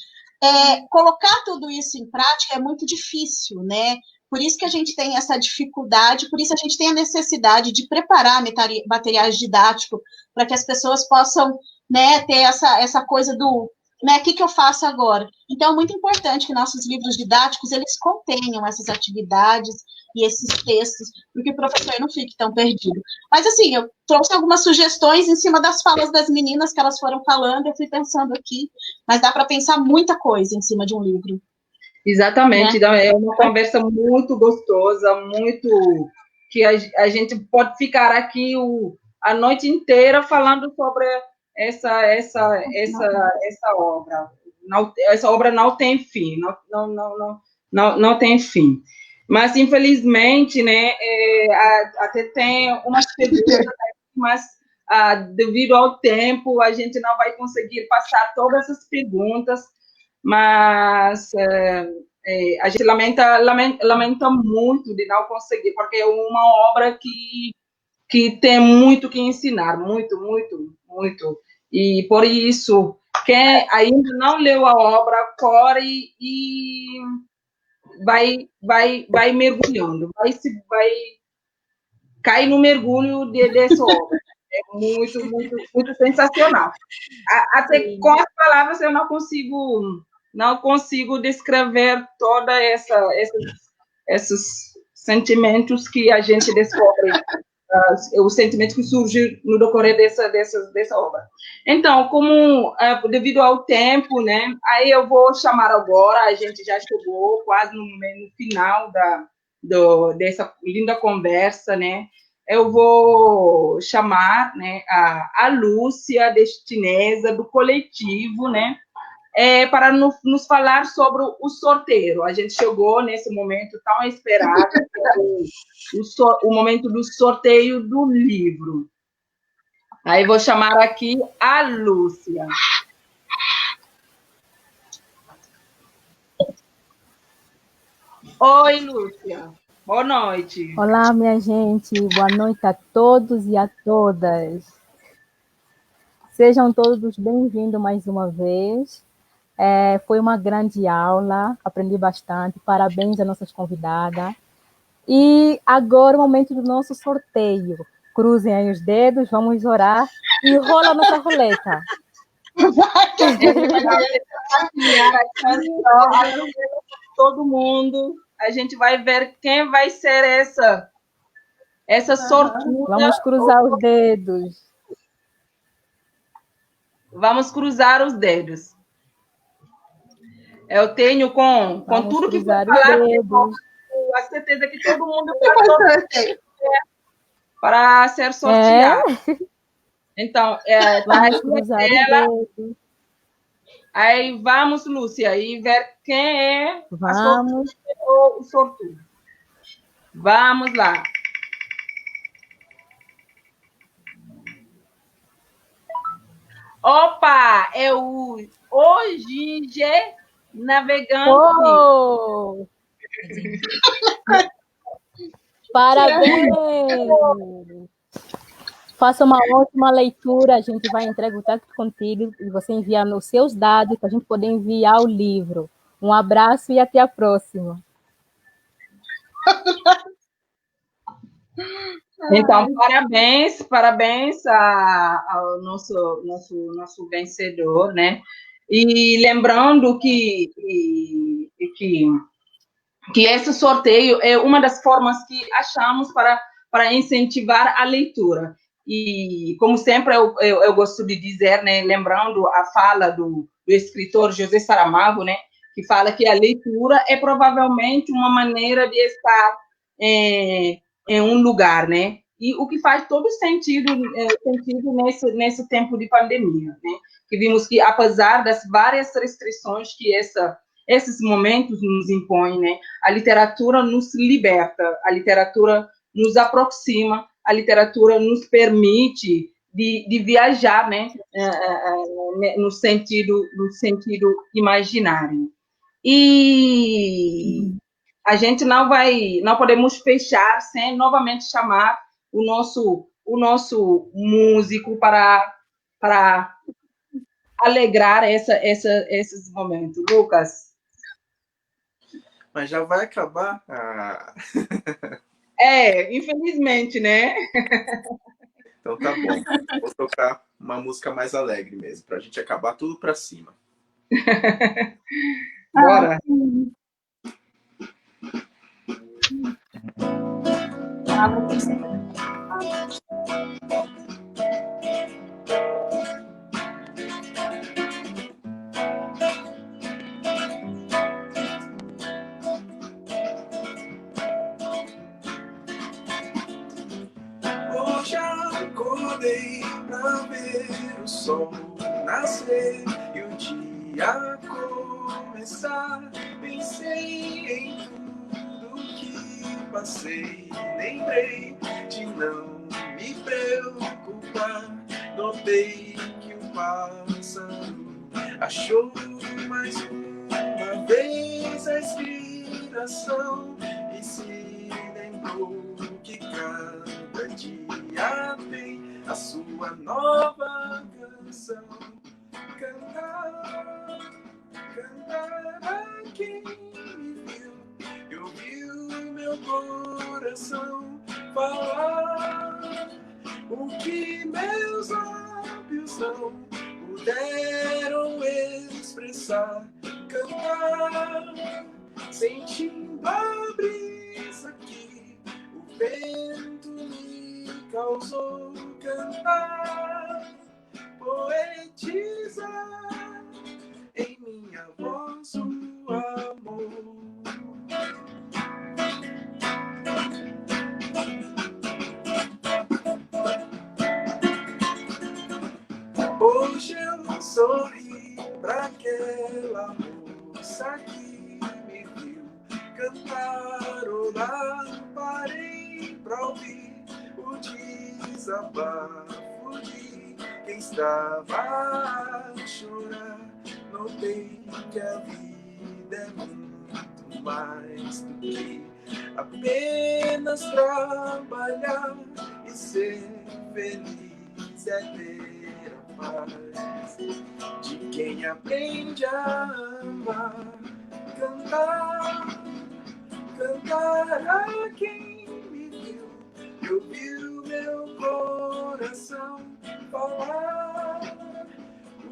Colocar tudo isso em prática é muito difícil, né? Por isso que a gente tem essa dificuldade, por isso a gente tem a necessidade de preparar materiais didáticos para que as pessoas possam, né, ter essa coisa do, né, o que eu faço agora? Então, é muito importante que nossos livros didáticos, eles contenham essas atividades e esses textos, para que o professor não fique tão perdido. Mas, assim, eu trouxe algumas sugestões em cima das falas das meninas que elas foram falando, eu fui pensando aqui, mas dá para pensar muita coisa em cima de um livro. Exatamente, né? É uma conversa muito gostosa, muito que a gente pode ficar aqui a noite inteira falando sobre essa obra. Essa obra não tem fim, não tem fim. Mas, infelizmente, né, até tem umas perguntas, mas devido ao tempo, a gente não vai conseguir passar todas essas perguntas, mas a gente lamenta muito de não conseguir, porque é uma obra que tem muito que ensinar, muito, muito, muito. E, por isso, quem ainda não leu a obra, corre e vai mergulhando, vai cair no mergulho dessa obra. É muito, muito, muito sensacional. Até com as palavras eu não consigo descrever toda esses sentimentos que a gente descobre, os sentimentos que surgem no decorrer dessa obra. Então, como devido ao tempo, né, aí eu vou chamar agora, a gente já chegou quase no final dessa linda conversa, né, eu vou chamar, né, a Lúcia Destinesa, do coletivo, né, para nos falar sobre o sorteio. A gente chegou nesse momento tão esperado, o momento do sorteio do livro. Aí vou chamar aqui a Lúcia. Oi, Lúcia. Boa noite. Olá, minha gente. Boa noite a todos e a todas. Sejam todos bem-vindos mais uma vez. Foi uma grande aula, aprendi bastante. Parabéns às nossas convidadas. E agora o momento do nosso sorteio. Cruzem aí os dedos, vamos orar e rola a nossa roleta. Todo mundo. A gente vai ver quem vai ser essa sortuda. Vamos cruzar os dedos. Vamos cruzar os dedos. Eu tenho com tudo que vou falar, a certeza que todo mundo para ser sorteado. Então, vamos cruzar os dedos. Aí vamos, Lúcia, e ver quem é o sortudo. Vamos lá. Opa, é o Ogige Navegante. Oh! Parabéns! Faça uma ótima leitura, a gente vai entrar em contato contigo e você enviar os seus dados para a gente poder enviar o livro. Um abraço e até a próxima. Então, parabéns ao nosso vencedor, né? E lembrando que esse sorteio é uma das formas que achamos para incentivar a leitura. E, como sempre, eu gosto de dizer, né, lembrando a fala do escritor José Saramago, né, que fala que a leitura é provavelmente uma maneira de estar em um lugar, né? E o que faz todo sentido nesse tempo de pandemia, né? Que vimos que, apesar das várias restrições que esses momentos nos impõem, né? A literatura nos liberta, a literatura nos aproxima, a literatura nos permite de viajar, né? No sentido imaginário. E a gente não podemos fechar sem novamente chamar o nosso músico para alegrar esses momentos. Lucas. Mas já vai acabar? Infelizmente, né? Então tá bom. Vou tocar uma música mais alegre mesmo, pra gente acabar tudo pra cima. Bora. Hoje acordei pra ver o sol nascer e o dia começar. Pensei em tudo que passei, lembrei de não me preocupar. Notei que o pássaro achou mais uma vez a inspiração e se lembrou que cada dia tem a sua nova canção. Cantar a quem me viu e ouviu meu coração falar o que meus lábios não puderam expressar. Cantar, sentindo a brisa que o vento me causou. Cantar, poetizar em minha voz o amor. Hoje eu sorri pra aquela moça que me viu cantarolar. Parei pra ouvir o desabafo de quem estava a chorar. Notei que a vida é muito mais do que apenas trabalhar e ser feliz, é ter a paz de quem aprende a amar, cantar a quem me viu e ouviu meu coração falar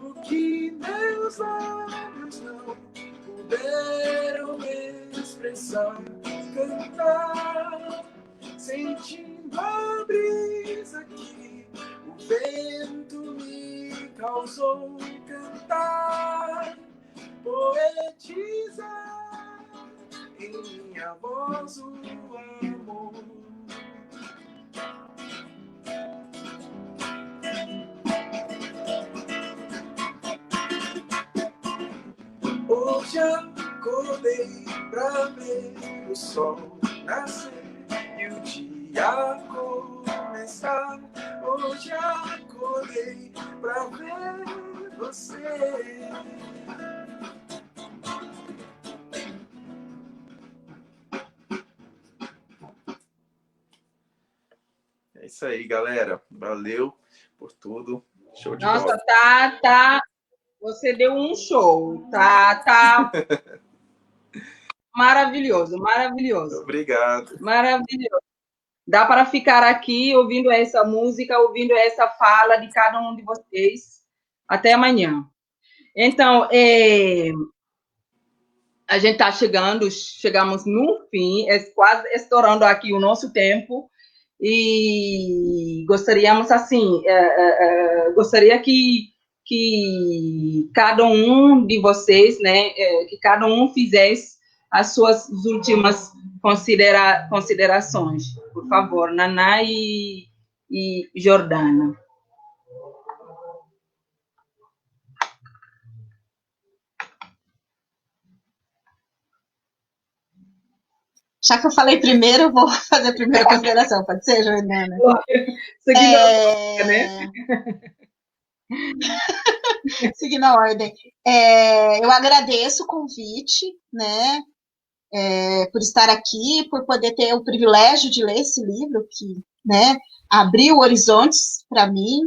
o que meus lábios não puderam expressar, cantar sentindo a brisa que o vento me causou, cantar, poetizar em minha voz o amor. Hoje acordei pra ver o sol nascer e o dia começar. Hoje acordei pra ver você. É isso aí, galera. Valeu por tudo. Show de bola. Nossa, tá. Você deu um show. Tá maravilhoso. Obrigado. Maravilhoso. Dá para ficar aqui ouvindo essa música, ouvindo essa fala de cada um de vocês até amanhã. Então, a gente está chegamos no fim, quase estourando aqui o nosso tempo, e gostaríamos, assim, gostaria que cada um de vocês, né, que cada um fizesse as suas últimas considerações, por favor, Naná e Jordana. Já que eu falei primeiro, eu vou fazer a primeira consideração. Pode ser, Jordana? Né? Seguindo a ordem. Eu agradeço o convite, né? Por estar aqui, por poder ter o privilégio de ler esse livro que, né, abriu horizontes para mim.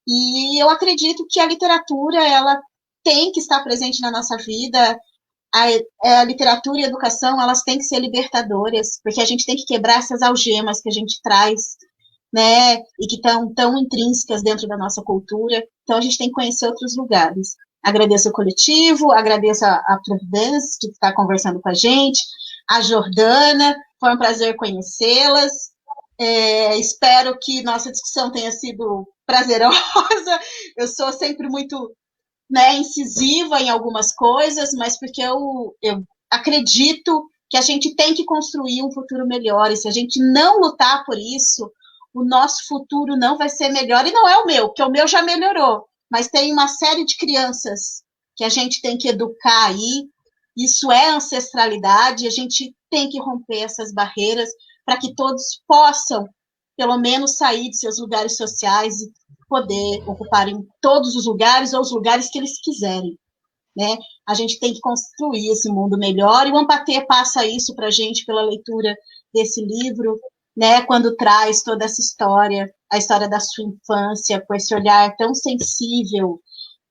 E eu acredito que a literatura, ela tem que estar presente na nossa vida. A literatura e a educação, elas têm que ser libertadoras, porque a gente tem que quebrar essas algemas que a gente traz, né, e que estão tão intrínsecas dentro da nossa cultura. Então, a gente tem que conhecer outros lugares. Agradeço o coletivo, agradeço a Providence de estar conversando com a gente, a Jordana, foi um prazer conhecê-las. Espero que nossa discussão tenha sido prazerosa. Eu sou sempre muito, né, incisiva em algumas coisas, mas porque eu acredito que a gente tem que construir um futuro melhor, e se a gente não lutar por isso, o nosso futuro não vai ser melhor, e não é o meu, porque o meu já melhorou, mas tem uma série de crianças que a gente tem que educar aí, isso é ancestralidade, a gente tem que romper essas barreiras para que todos possam, pelo menos, sair de seus lugares sociais e poder ocupar em todos os lugares ou os lugares que eles quiserem, né? A gente tem que construir esse mundo melhor, e o Ampatê passa isso para a gente pela leitura desse livro, né? Quando traz toda essa história, a história da sua infância, com esse olhar tão sensível,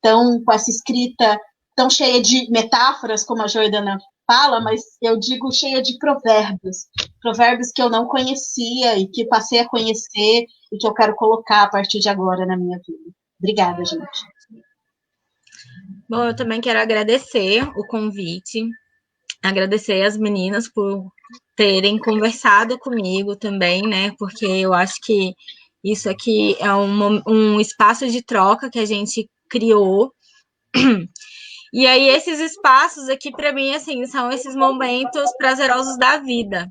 com essa escrita tão cheia de metáforas, como a Jordana fala, mas eu digo cheia de provérbios que eu não conhecia e que passei a conhecer e que eu quero colocar a partir de agora na minha vida. Obrigada, gente. Bom, eu também quero agradecer o convite, agradecer as meninas por terem conversado comigo também, né? Porque eu acho que isso aqui é um espaço de troca que a gente criou. E aí, esses espaços aqui, para mim, assim, são esses momentos prazerosos da vida.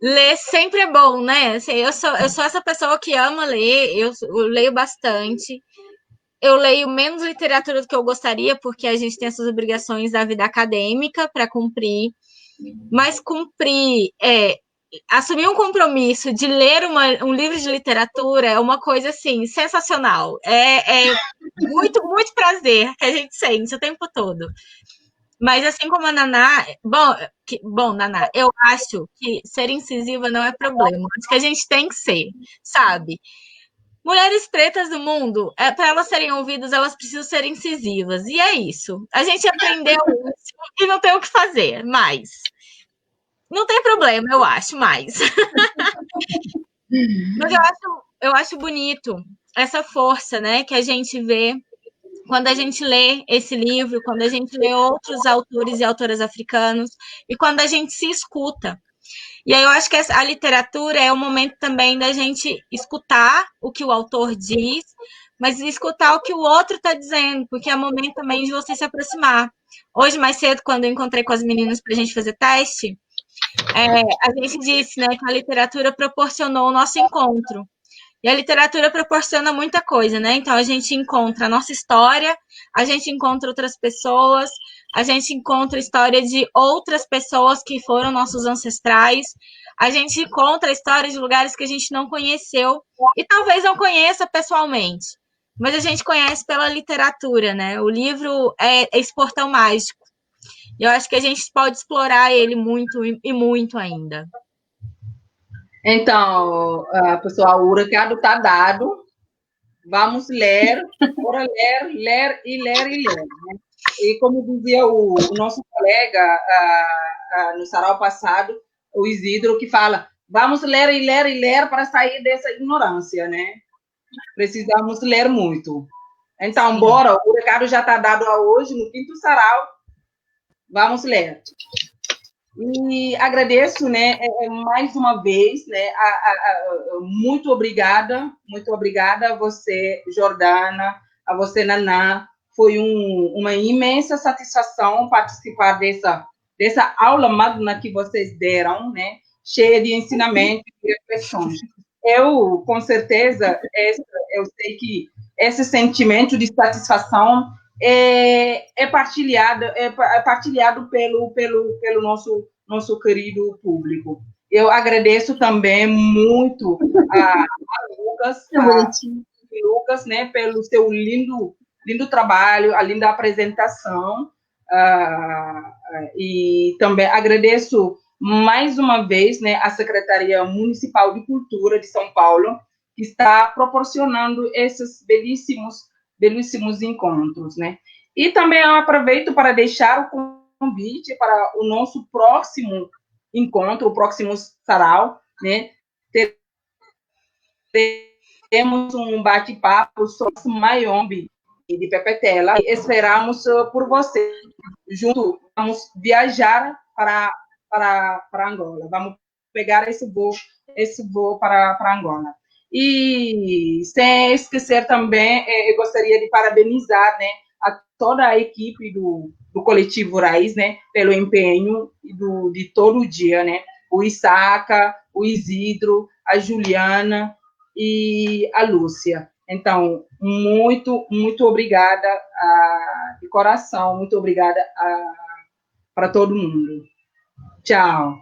Ler sempre é bom, né? Assim, eu sou essa pessoa que ama ler, eu leio bastante. Eu leio menos literatura do que eu gostaria, porque a gente tem essas obrigações da vida acadêmica para cumprir. Mas assumir um compromisso de ler um livro de literatura é uma coisa, assim, sensacional. É muito, muito prazer que a gente sente o tempo todo. Mas assim como a Naná, bom, Naná, eu acho que ser incisiva não é problema. Acho que a gente tem que ser, sabe? Mulheres pretas do mundo, para elas serem ouvidas, elas precisam ser incisivas. E é isso. A gente aprendeu isso e não tem o que fazer mais. Não tem problema, eu acho, mais. Mas eu acho bonito essa força, né, que a gente vê quando a gente lê esse livro, quando a gente lê outros autores e autoras africanos, e quando a gente se escuta. E aí eu acho que a literatura é o momento também da gente escutar o que o autor diz, mas escutar o que o outro está dizendo, porque é o momento também de você se aproximar. Hoje, mais cedo, quando eu encontrei com as meninas para a gente fazer teste, a gente disse, né, que a literatura proporcionou o nosso encontro. E a literatura proporciona muita coisa, né? Então a gente encontra a nossa história, a gente encontra outras pessoas, a gente encontra a história de outras pessoas que foram nossos ancestrais, a gente encontra a história de lugares que a gente não conheceu e talvez não conheça pessoalmente, mas a gente conhece pela literatura, né? O livro é esse portão mágico. E eu acho que a gente pode explorar ele muito e muito ainda. Então, pessoal, o recado está dado. Vamos ler, bora ler, ler e ler e ler. Né? E como dizia o nosso colega no sarau passado, o Isidro, que fala, vamos ler e ler e ler para sair dessa ignorância, né? Precisamos ler muito. Então, sim, bora, o recado já está dado hoje, no quinto sarau, vamos ler. E agradeço, né, mais uma vez, né, muito obrigada a você, Jordana, a você, Naná. Foi uma imensa satisfação participar dessa aula magna que vocês deram, né, cheia de ensinamento e reflexões. Eu, com certeza, eu sei que esse sentimento de satisfação é partilhado pelo nosso querido público. Eu agradeço também muito a Lucas, né, pelo seu lindo trabalho, a linda apresentação, e também agradeço mais uma vez, né, a Secretaria Municipal de Cultura de São Paulo, que está proporcionando esses belíssimos encontros, né? E também eu aproveito para deixar o convite para o nosso próximo encontro, o próximo sarau, né? Teremos um bate-papo sobre o Mayombe de Pepetela. E esperamos por você. Junto, vamos viajar para Angola. Vamos pegar esse voo para Angola. E sem esquecer também, eu gostaria de parabenizar, né, a toda a equipe do Coletivo Raiz, né, pelo empenho de todo o dia, né, o Isaaca, o Isidro, a Juliana e a Lúcia. Então, muito obrigada de coração, muito obrigada para todo mundo. Tchau.